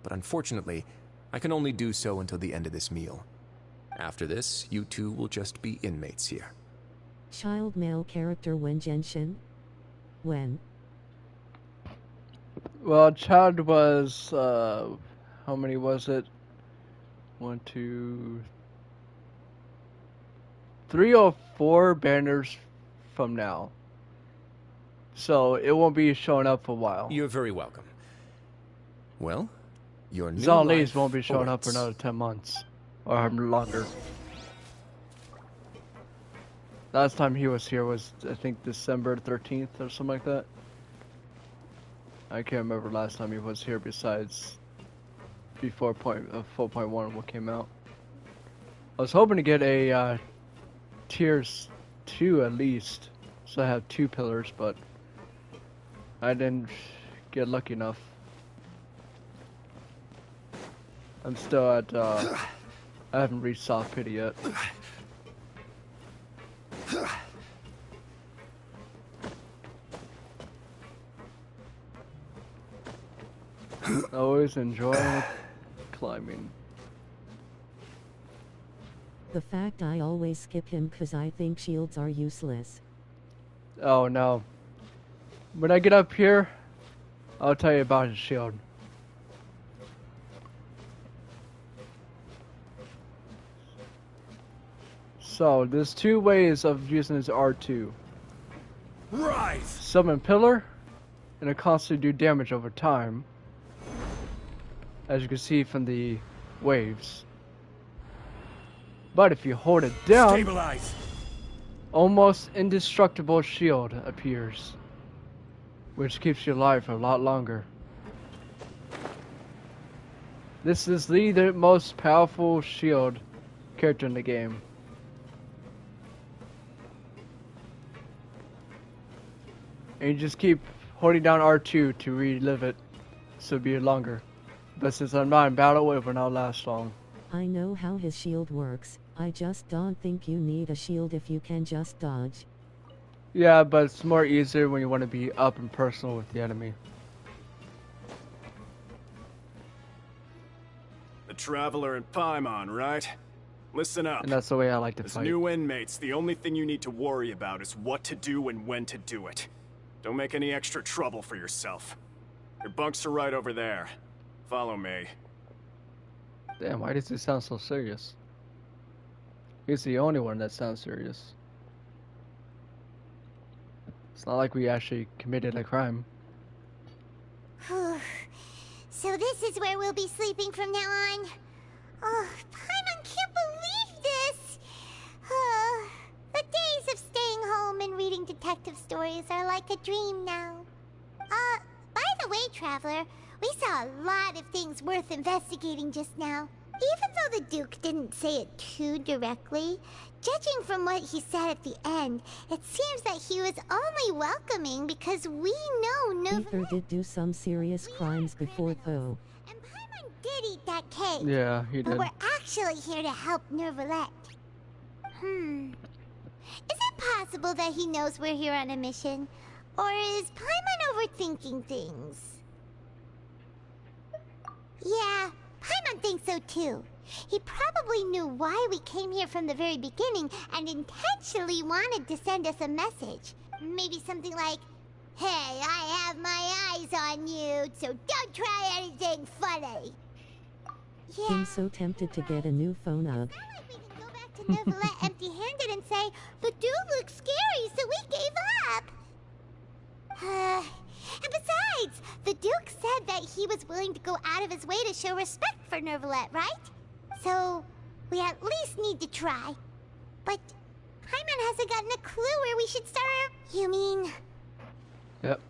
But unfortunately, I can only do so until the end of this meal. After this, you two will just be inmates here. Child male character when Genshin? When? Well, child was, how many was it? 1, 2, 3 or 4 banners from now. So it won't be showing up for a while. You're very welcome. Well, your new Zombies life won't be showing up for awaits. another 10 months. Or longer. Last time he was here was, I think, December 13th or something like that. I can't remember last time he was here besides before 4.1 what came out. I was hoping to get a tiers 2 at least, so I have 2 pillars, but I didn't get lucky enough. I'm still at, I haven't reached soft pity yet. Always enjoy climbing. The fact I always skip him cause I think shields are useless. Oh no. When I get up here, I'll tell you about his shield. So, there's 2 ways of using his R2. Right. Summon Pillar, and it constantly do damage over time, as you can see from the waves. But if you hold it down, Stabilize. almost indestructible shield appears, which keeps you alive for a lot longer. This is the most powerful shield character in the game. And you just keep holding down R2 to relive it, so it'll be longer. But since I'm not in battle, it will not last long. I know how his shield works. I just don't think you need a shield if you can just dodge. Yeah, but it's more easier when you want to be up and personal with the enemy. The Traveler and Paimon, right? Listen up. And that's the way I like to As fight. new inmates, the only thing you need to worry about is what to do and when to do it. Don't make any extra trouble for yourself. Your bunks are right over there. Follow me. Damn, why does he sound so serious? He's the only one that sounds serious. It's not like we actually committed a crime. So this is where we'll be sleeping from now on. Oh, Paimon can't believe this. The days of staying home and reading detective stories are like a dream now. By the way, Traveler, we saw a lot of things worth investigating just now. Even though the Duke didn't say it too directly, judging from what he said at the end, it seems that he was only welcoming because we know Ether did do some serious crimes before though. And Paimon did eat that cake. Yeah, he But did. we're actually here to help Nervalette. Is it possible that he knows we're here on a mission? Or is Paimon overthinking things? Yeah, Paimon thinks so too. He probably knew why we came here from the very beginning and intentionally wanted to send us a message. Maybe something like, "Hey, I have my eyes on you, so don't try anything funny." Yeah. I'm so tempted to get a new phone up. To Nervalette empty-handed and say, "The dude looks scary, so we gave up." And besides, the Duke said that he was willing to go out of his way to show respect for Nervalette, right? So, we at least need to try. But Paimon hasn't gotten a clue where we should start our... You mean... Yep.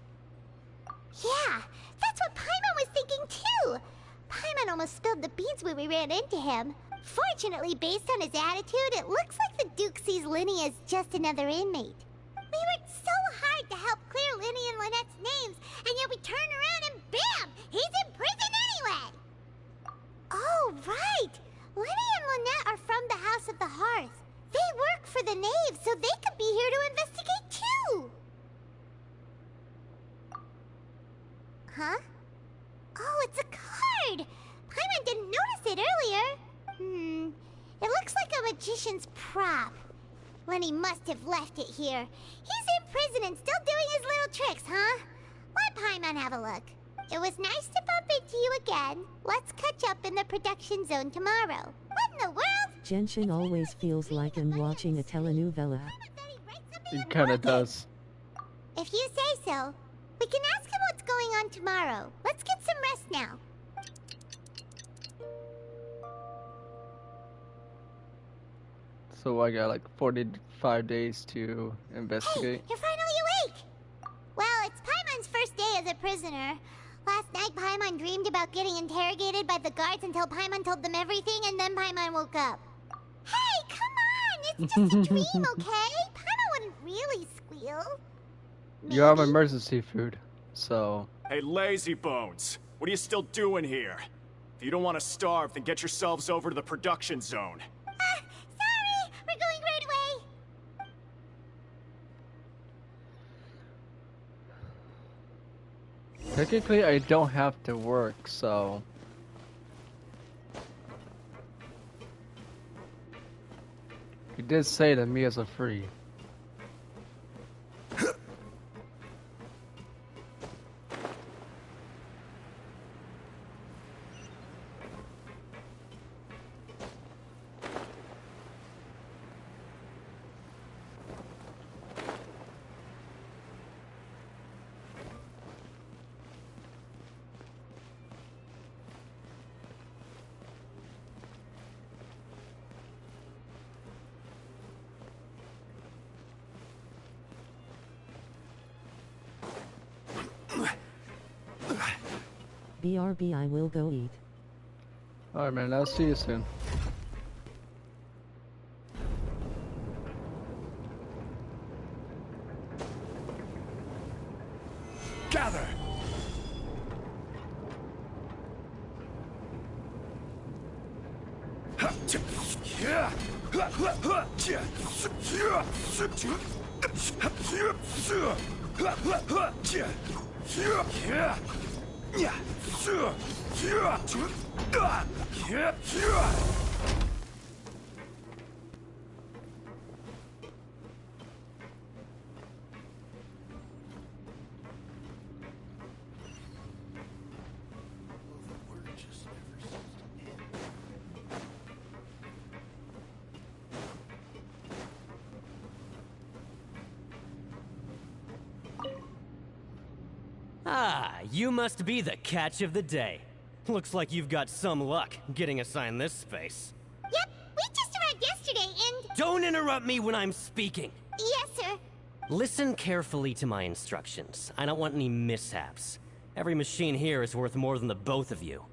Yeah, that's what Paimon was thinking too. Paimon almost spilled the beans when we ran into him. Fortunately, based on his attitude, it looks like the Duke sees Linny as just another inmate. We worked so hard to help clear Linny and Lynette's names, and yet we turn around and bam! He's in prison anyway! Oh, right! Linny and Lynette are from the House of the Hearth. They work for the Knave, so they could be here to investigate too! Huh? Oh, it's a card! Paimon didn't notice it earlier. It looks like a magician's prop. Lenny must have left it here. He's in prison and still doing his little tricks, huh? Let Paimon have a look. It was nice to bump into you again. Let's catch up in the production zone tomorrow. What in the world? Genshin always feels like I'm watching a telenovela. It kinda does. If you say so. We can ask him what's going on tomorrow. Let's get some rest now. So I got like 45 days to investigate. Hey, you're finally awake! Well, it's Paimon's first day as a prisoner. Last night, Paimon dreamed about getting interrogated by the guards until Paimon told them everything, and then Paimon woke up. Hey, come on! It's just a dream, okay? Paimon wouldn't really squeal. You have emergency food, so... Hey, lazy bones. What are you still doing here? If you don't want to starve, then get yourselves over to the production zone. Sorry! We're going right away! Technically, I don't have to work, so... He did say that meals are free. BRB, I will go eat. Alright, man, I'll see you soon. Gather! Ah, you must be the catch of the day. Looks like you've got some luck getting assigned this space. Yep, we just arrived yesterday and... Don't interrupt me when I'm speaking! Yes, sir. Listen carefully to my instructions. I don't want any mishaps. Every machine here is worth more than the both of you.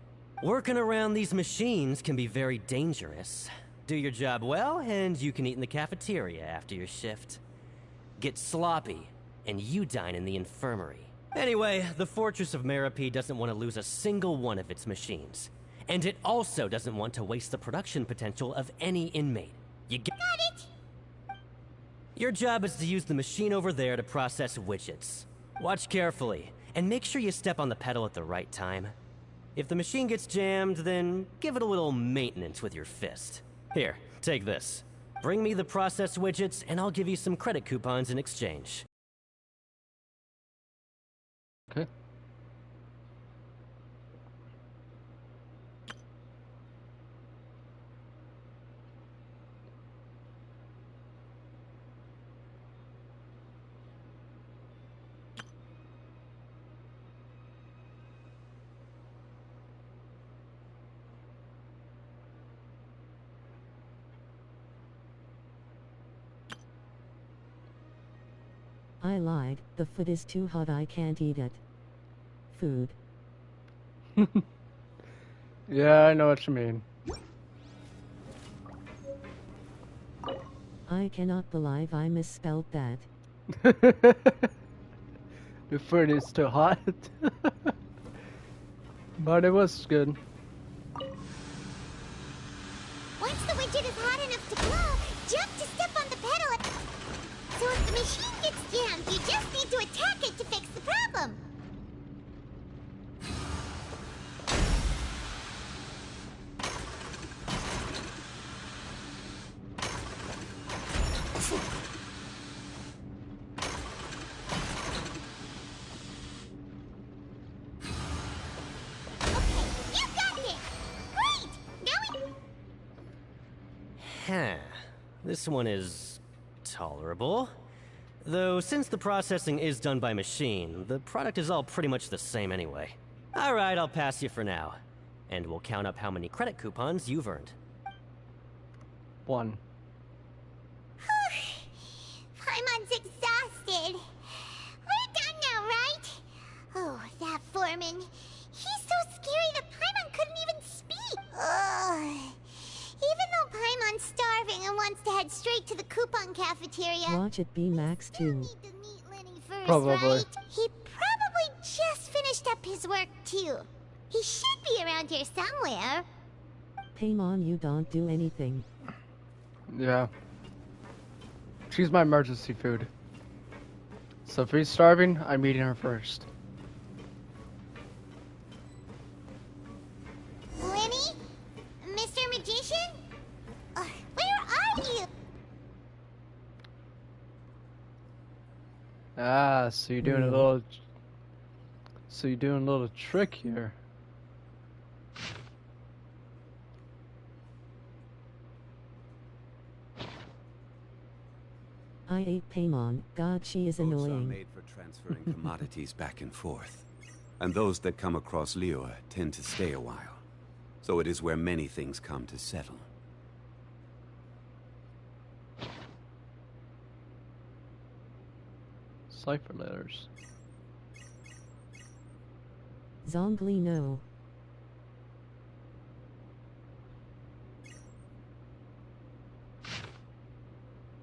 Working around these machines can be very dangerous. Do your job well, and you can eat in the cafeteria after your shift. Get sloppy, and you dine in the infirmary. Anyway, the Fortress of Merope doesn't want to lose a single one of its machines. And it also doesn't want to waste the production potential of any inmate. You got it! Your job is to use the machine over there to process widgets. Watch carefully, and make sure you step on the pedal at the right time. If the machine gets jammed, then give it a little maintenance with your fist. Here, take this. Bring me the processed widgets, and I'll give you some credit coupons in exchange. Okay. I lied, the food is too hot, I can't eat it. Food. Yeah, I know what you mean. I cannot believe I misspelled that. The food is too hot. But it was good. Once the widget is hot enough to blow, jump to step on the pedal. So if the machine gets jammed, you just need to attack it to fix the problem. This one is tolerable. Though, since the processing is done by machine, the product is all pretty much the same anyway. Alright, I'll pass you for now. And we'll count up how many credit coupons you've earned. 1. Paimon's exhausted. We're done now, right? Oh, that foreman. He's so scary that Paimon couldn't even speak. Ugh. Even though Paimon's starving and wants to head straight to the coupon cafeteria. Watch it be Max too. First, Probably. right? He probably just finished up his work too. He should be around here somewhere. Paimon, you don't do anything. Yeah. She's my emergency food. So if he's starving, I'm eating her first. Lenny? Mr. Magician? Where are you? Ah, so you're doing a little... So you're doing a little trick here. I ate Paimon. God, she is Boats are annoying. made for transferring commodities back and forth. And those that come across Liyue tend to stay a while. So it is where many things come to settle. Cipher letters. Zongli no.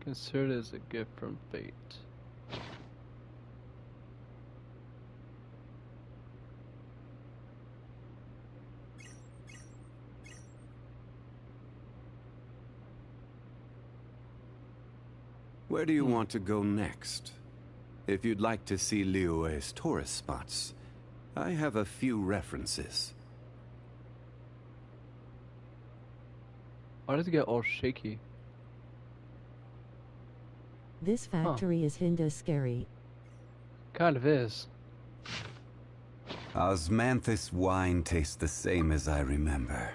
Considered as a gift from fate. Where do you want to go next? If you'd like to see Liyue's tourist spots, I have a few references. Why does it get all shaky? This factory is hinda scary. Kind of is. Osmanthus wine tastes the same as I remember.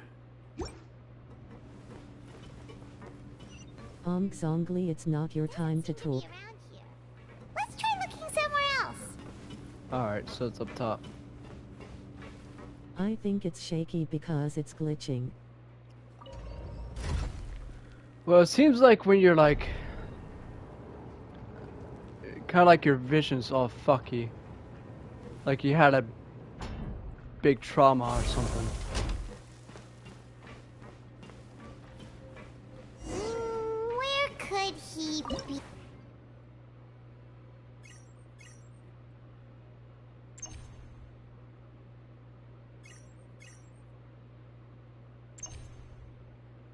Zongli, it's not your time to talk. Let's try looking somewhere else. Alright, so it's up top. I think it's shaky because it's glitching. Well, it seems like when you're like... kind of like your vision's all fucky. Like you had a big trauma or something. Where could he be?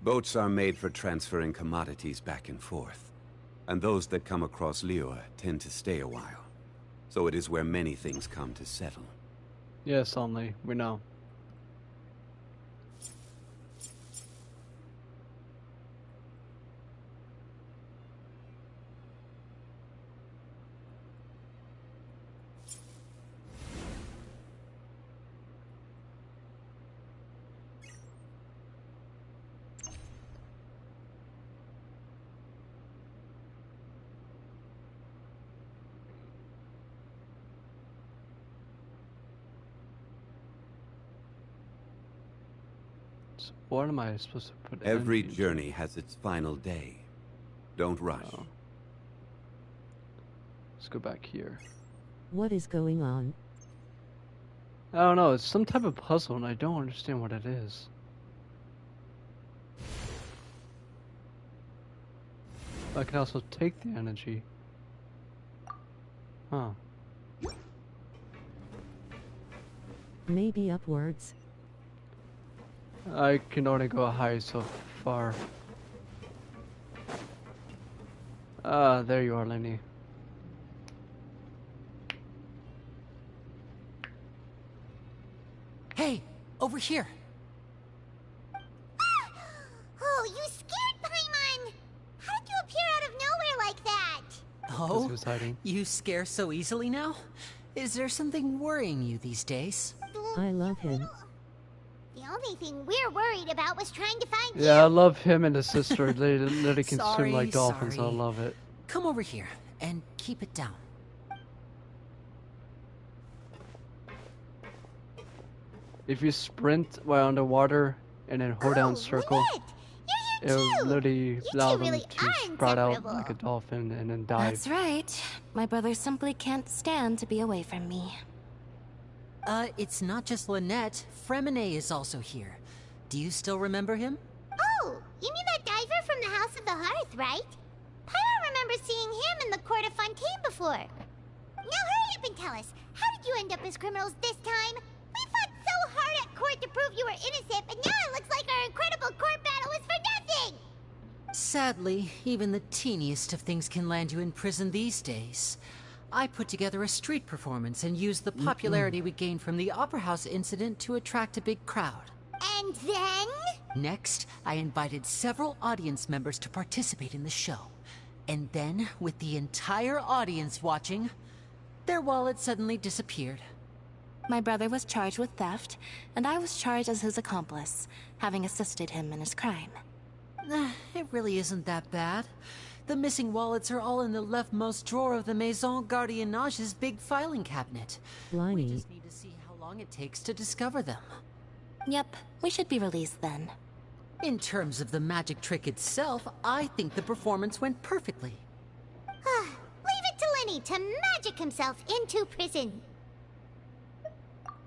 Boats are made for transferring commodities back and forth. And those that come across Liyue tend to stay a while. So it is where many things come to settle. Yes, only. We know. What am I supposed to put Every energy journey has its final day. Don't rush. Oh. Let's go back here. What is going on? I don't know, it's some type of puzzle and I don't understand what it is. I can also take the energy. Huh. Maybe upwards. I can only go high so far. Ah, there you are, Lenny. Hey, over here. Oh, you scared Paimon! How did you appear out of nowhere like that? Oh, he was hiding. You scare so easily now? Is there something worrying you these days? I love him. The only thing we're worried about was trying to find you. Yeah, I love him and his sister. They literally can swim Sorry, like dolphins. sorry. I love it. Come over here and keep it down. If you sprint while underwater and then hold down circle, it'll literally allow them to sprout out like a dolphin and then dive. That's right. My brother simply can't stand to be away from me. It's not just Lynette. Fremine is also here. Do you still remember him? Oh, you mean that diver from the House of the Hearth, right? Pyro remembers seeing him in the Court of Fontaine before. Now hurry up and tell us, how did you end up as criminals this time? We fought so hard at court to prove you were innocent, but now it looks like our incredible court battle was for nothing! Sadly, even the teeniest of things can land you in prison these days. I put together a street performance and used the popularity we gained from the Opera House incident to attract a big crowd. And then? Next, I invited several audience members to participate in the show. And then, with the entire audience watching, their wallet suddenly disappeared. My brother was charged with theft, and I was charged as his accomplice, having assisted him in his crime. It really isn't that bad. The missing wallets are all in the leftmost drawer of the Maison Gardiennage's big filing cabinet. Blimey. We just need to see how long it takes to discover them. Yep, we should be released then. In terms of the magic trick itself, I think the performance went perfectly. Leave it to Lenny to magic himself into prison.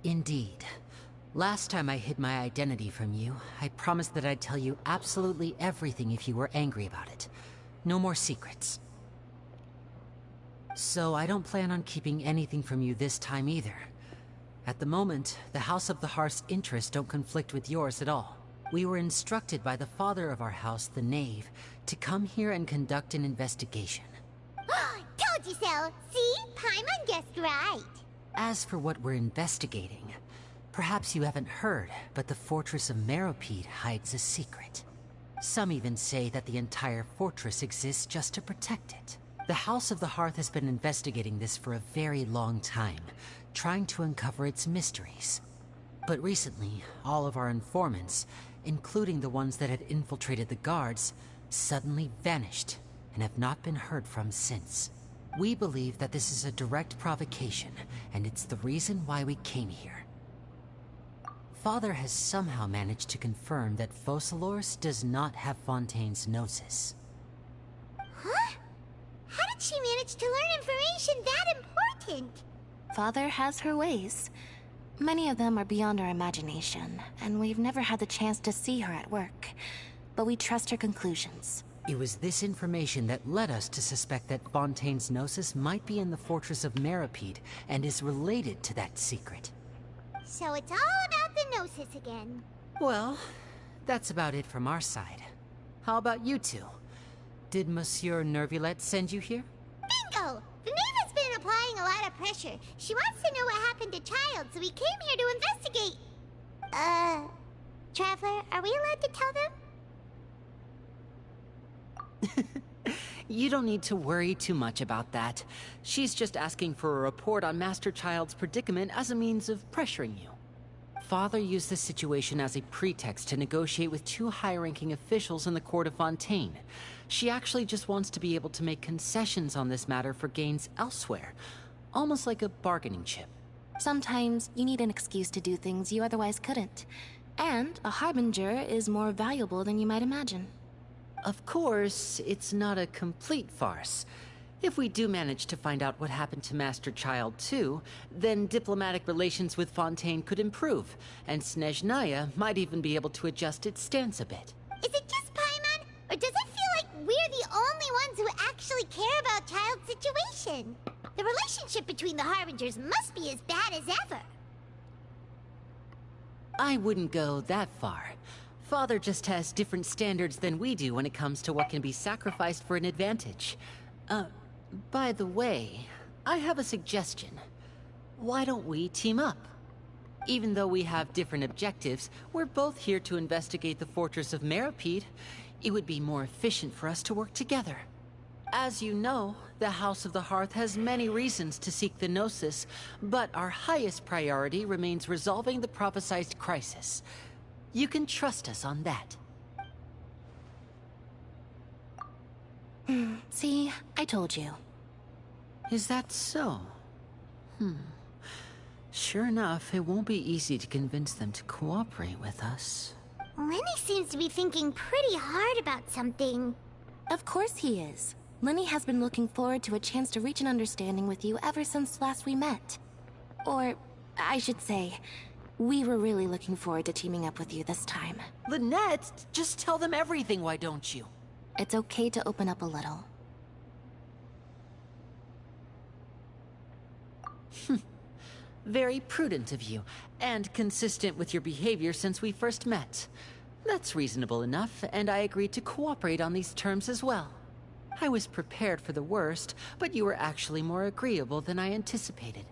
Indeed. Last time I hid my identity from you, I promised that I'd tell you absolutely everything if you were angry about it. No more secrets. So I don't plan on keeping anything from you this time either. At the moment, the House of the Hearth's interests don't conflict with yours at all. We were instructed by the father of our house, the Knave, to come here and conduct an investigation. Told you so! See? Paimon guessed right. As for what we're investigating, perhaps you haven't heard, but the fortress of Meropide hides a secret. Some even say that the entire fortress exists just to protect it. The House of the Hearth has been investigating this for a very long time, trying to uncover its mysteries. But recently, all of our informants, including the ones that had infiltrated the guards, suddenly vanished and have not been heard from since. We believe that this is a direct provocation, and it's the reason why we came here. Father has somehow managed to confirm that Focalors does not have Fontaine's Gnosis. Huh? How did she manage to learn information that important? Father has her ways. Many of them are beyond our imagination, and we've never had the chance to see her at work. But we trust her conclusions. It was this information that led us to suspect that Fontaine's Gnosis might be in the fortress of Meropide and is related to that secret. So it's all about the Gnosis again. Well, that's about it from our side. How about you two? Did Monsieur Nervulette send you here? Bingo! The Knave has been applying a lot of pressure. She wants to know what happened to Child, so we came here to investigate. Traveler, are we allowed to tell them? You don't need to worry too much about that. She's just asking for a report on Master Child's predicament as a means of pressuring you. Father used this situation as a pretext to negotiate with two high-ranking officials in the court of Fontaine. She actually just wants to be able to make concessions on this matter for gains elsewhere, almost like a bargaining chip. Sometimes you need an excuse to do things you otherwise couldn't. And a harbinger is more valuable than you might imagine. Of course, it's not a complete farce. If we do manage to find out what happened to Master Child too, then diplomatic relations with Fontaine could improve, and Snezhnaya might even be able to adjust its stance a bit. Is it just Paimon, or does it feel like we're the only ones who actually care about Child's situation? The relationship between the Harbingers must be as bad as ever. I wouldn't go that far. Father just has different standards than we do when it comes to what can be sacrificed for an advantage. By the way, I have a suggestion. Why don't we team up? Even though we have different objectives, we're both here to investigate the fortress of Meropide. It would be more efficient for us to work together. As you know, the House of the Hearth has many reasons to seek the Gnosis, but our highest priority remains resolving the prophesized crisis. You can trust us on that. See, I told you. Is that so? Sure enough, it won't be easy to convince them to cooperate with us. Lenny seems to be thinking pretty hard about something. Of course he is. Lenny has been looking forward to a chance to reach an understanding with you ever since last we met. Or, I should say, we were really looking forward to teaming up with you this time. Lynette, just tell them everything, why don't you? It's okay to open up a little. Very prudent of you, and consistent with your behavior since we first met. That's reasonable enough, and I agreed to cooperate on these terms as well. I was prepared for the worst, but you were actually more agreeable than I anticipated.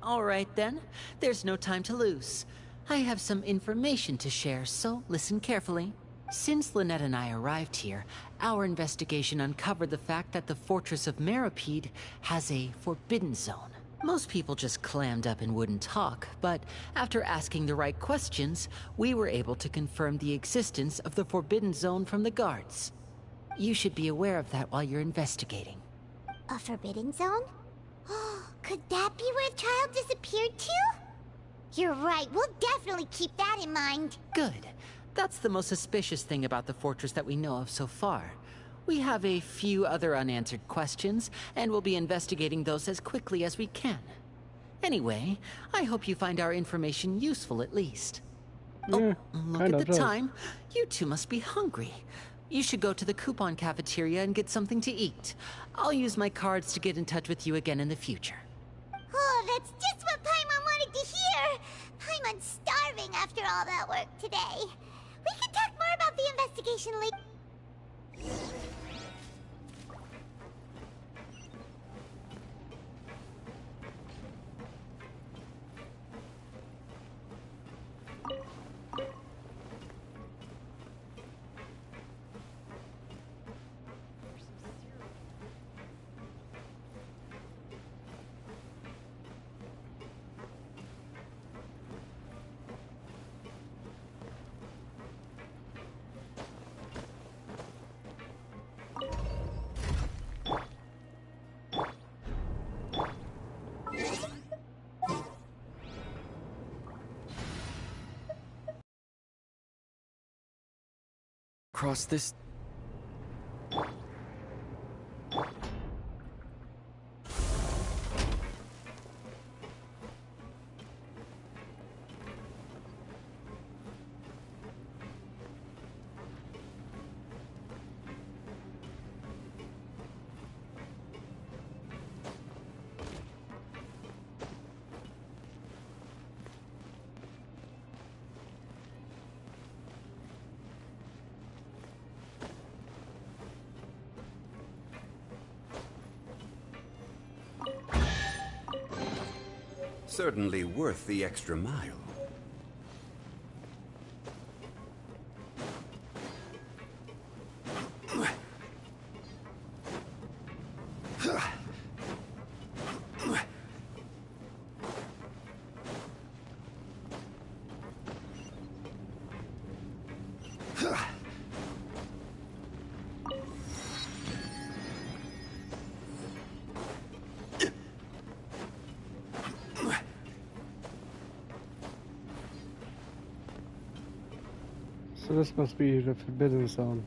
All right then, there's no time to lose. I have some information to share, so listen carefully. Since Lynette and I arrived here, our investigation uncovered the fact that the fortress of Meropide has a forbidden zone. Most people just clammed up and wouldn't talk, but after asking the right questions, we were able to confirm the existence of the forbidden zone from the guards. You should be aware of that while you're investigating. A forbidden zone? Could that be where Child disappeared to? You're right, we'll definitely keep that in mind. Good. That's the most suspicious thing about the fortress that we know of so far. We have a few other unanswered questions, and we'll be investigating those as quickly as we can. Anyway, I hope you find our information useful at least. Yeah, Oh, look kind at of the does. time. You two must be hungry. You should go to the coupon cafeteria and get something to eat. I'll use my cards to get in touch with you again in the future. Oh, that's just what Paimon wanted to hear! Paimon's starving after all that work today. We can talk more about the investigation later. Cross this... Certainly worth the extra mile. So this must be the Forbidden Zone.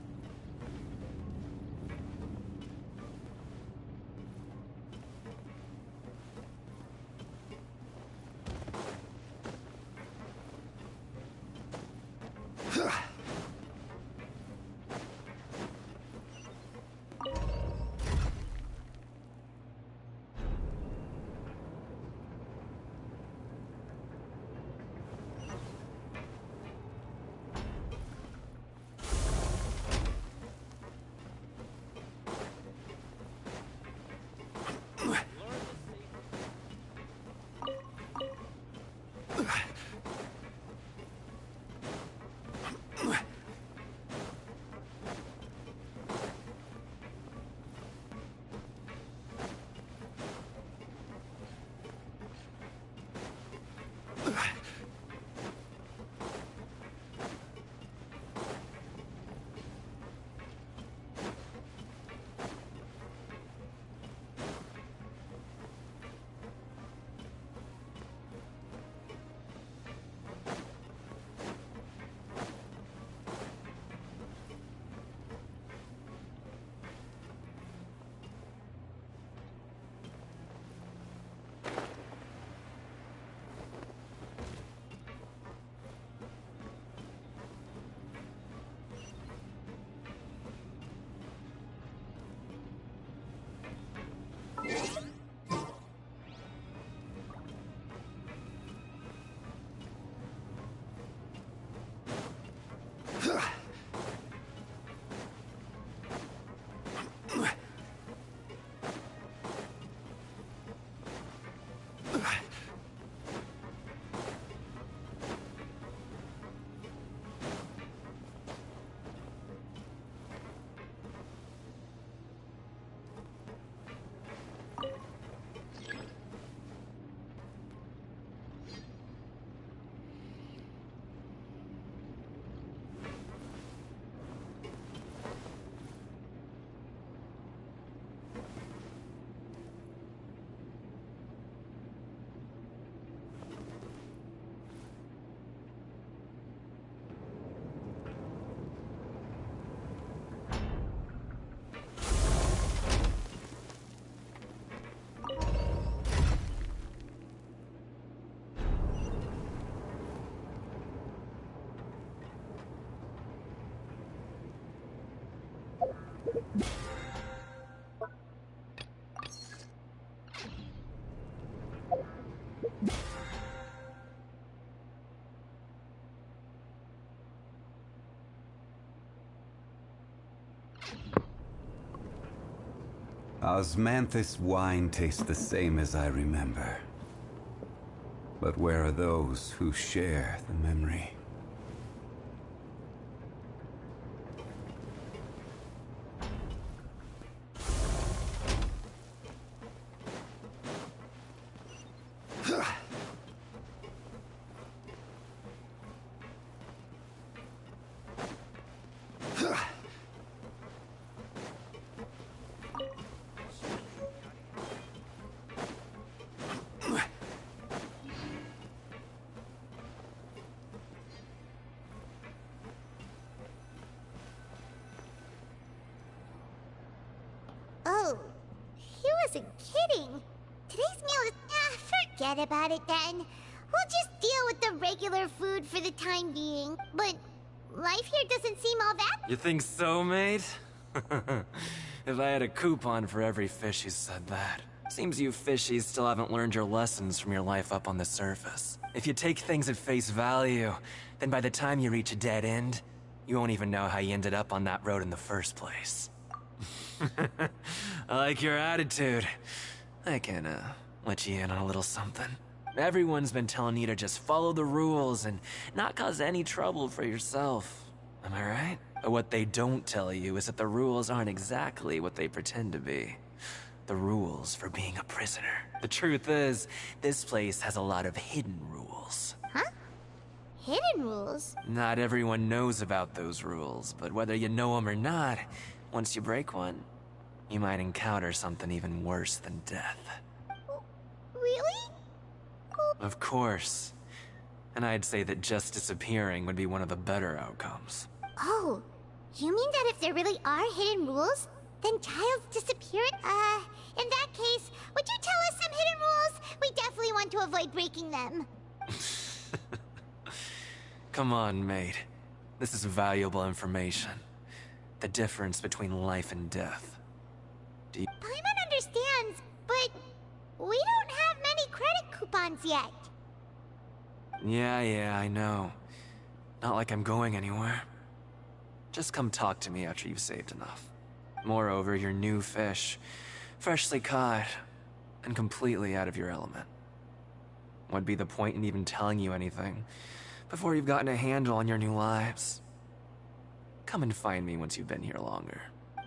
Osmanthus wine tastes the same as I remember. But where are those who share the memory? Oh, he wasn't kidding. Today's meal is... forget about it then. We'll just deal with the regular food for the time being. But life here doesn't seem all that... You think so, mate? If I had a coupon for every fish who said that. Seems you fishies still haven't learned your lessons from your life up on the surface. If you take things at face value, then by the time you reach a dead end, you won't even know how you ended up on that road in the first place. I like your attitude. I can, let you in on a little something. Everyone's been telling you to just follow the rules and not cause any trouble for yourself. Am I right? But what they don't tell you is that the rules aren't exactly what they pretend to be. The rules for being a prisoner. The truth is, this place has a lot of hidden rules. Huh? Hidden rules? Not everyone knows about those rules, but whether you know them or not, once you break one, you might encounter something even worse than death. Really? Of course. And I'd say that just disappearing would be one of the better outcomes. Oh, you mean that if there really are hidden rules, then Child's disappeared? In that case, would you tell us some hidden rules? We definitely want to avoid breaking them. Come on, mate. This is valuable information. The difference between life and death. Paimon understands, but we don't have many credit coupons yet. Yeah, I know. Not like I'm going anywhere. Just come talk to me after you've saved enough. Moreover, you're new fish, freshly caught, and completely out of your element. What'd be the point in even telling you anything before you've gotten a handle on your new lives? Come and find me once you've been here longer.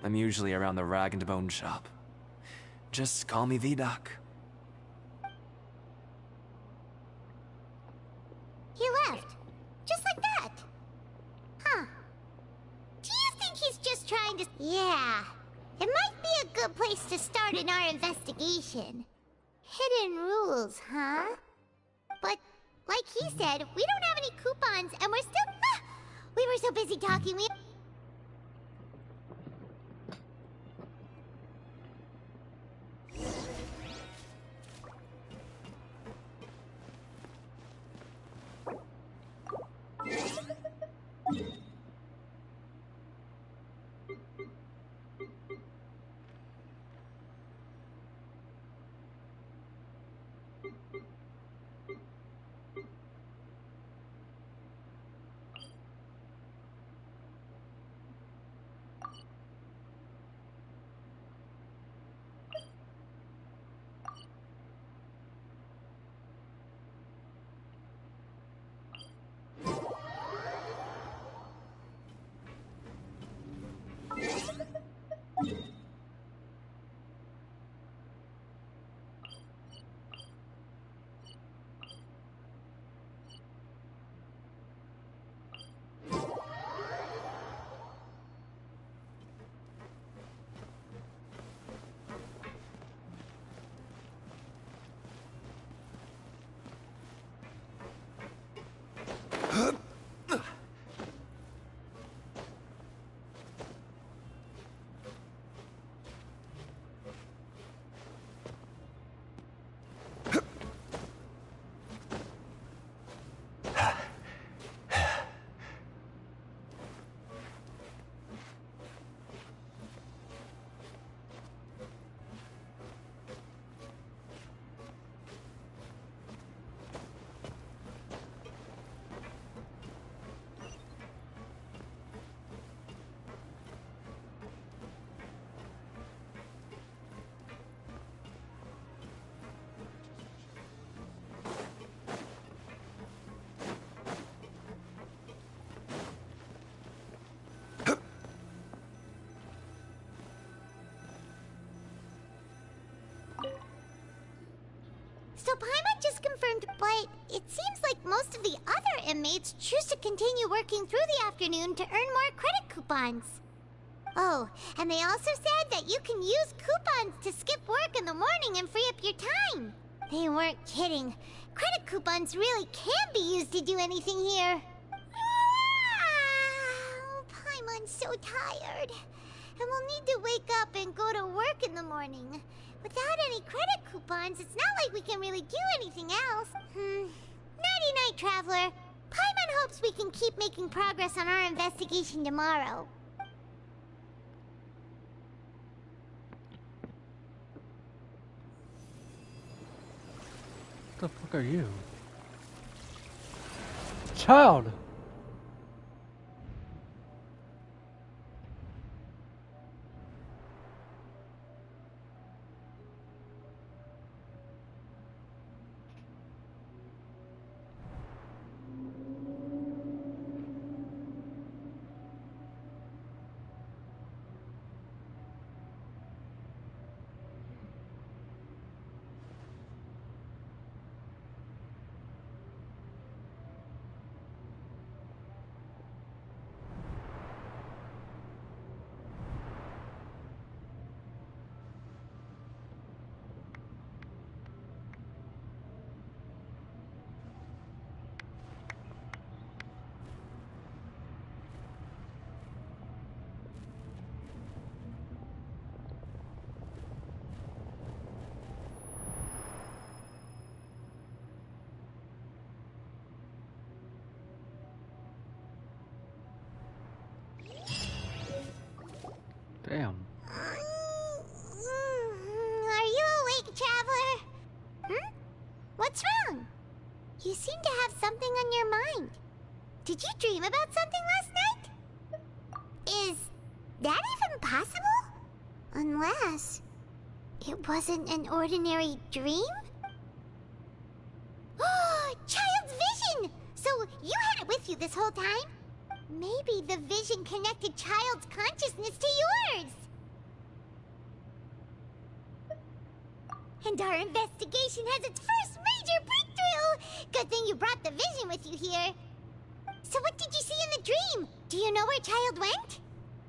I'm usually around the Rag and Bone shop. Just call me V-Doc. He left. Just like that. Huh. Do you think he's just trying to... Yeah. It might be a good place to start in our investigation. Hidden rules, huh? But, like he said, we don't have any coupons, and we're still... we were so busy talking, we... So Paimon just confirmed, but it seems like most of the other inmates choose to continue working through the afternoon to earn more credit coupons. Oh, and they also said that you can use coupons to skip work in the morning and free up your time. They weren't kidding. Credit coupons really can be used to do anything here. Paimon's so tired. And we'll need to wake up and go to work in the morning. Without any credit coupons, it's not like we can really do anything else. Nighty-night, Traveler. Paimon hopes we can keep making progress on our investigation tomorrow. What the fuck are you? Child! Damn. Are you awake, Traveler? What's wrong? You seem to have something on your mind. Did you dream about something last night? Is that even possible? Unless it wasn't an ordinary dream? Oh, Child's vision! So you had it with you this whole time? Maybe the vision connected Child's consciousness to yours. And our investigation has its first major breakthrough! Good thing you brought the vision with you here. So what did you see in the dream? Do you know where Child went?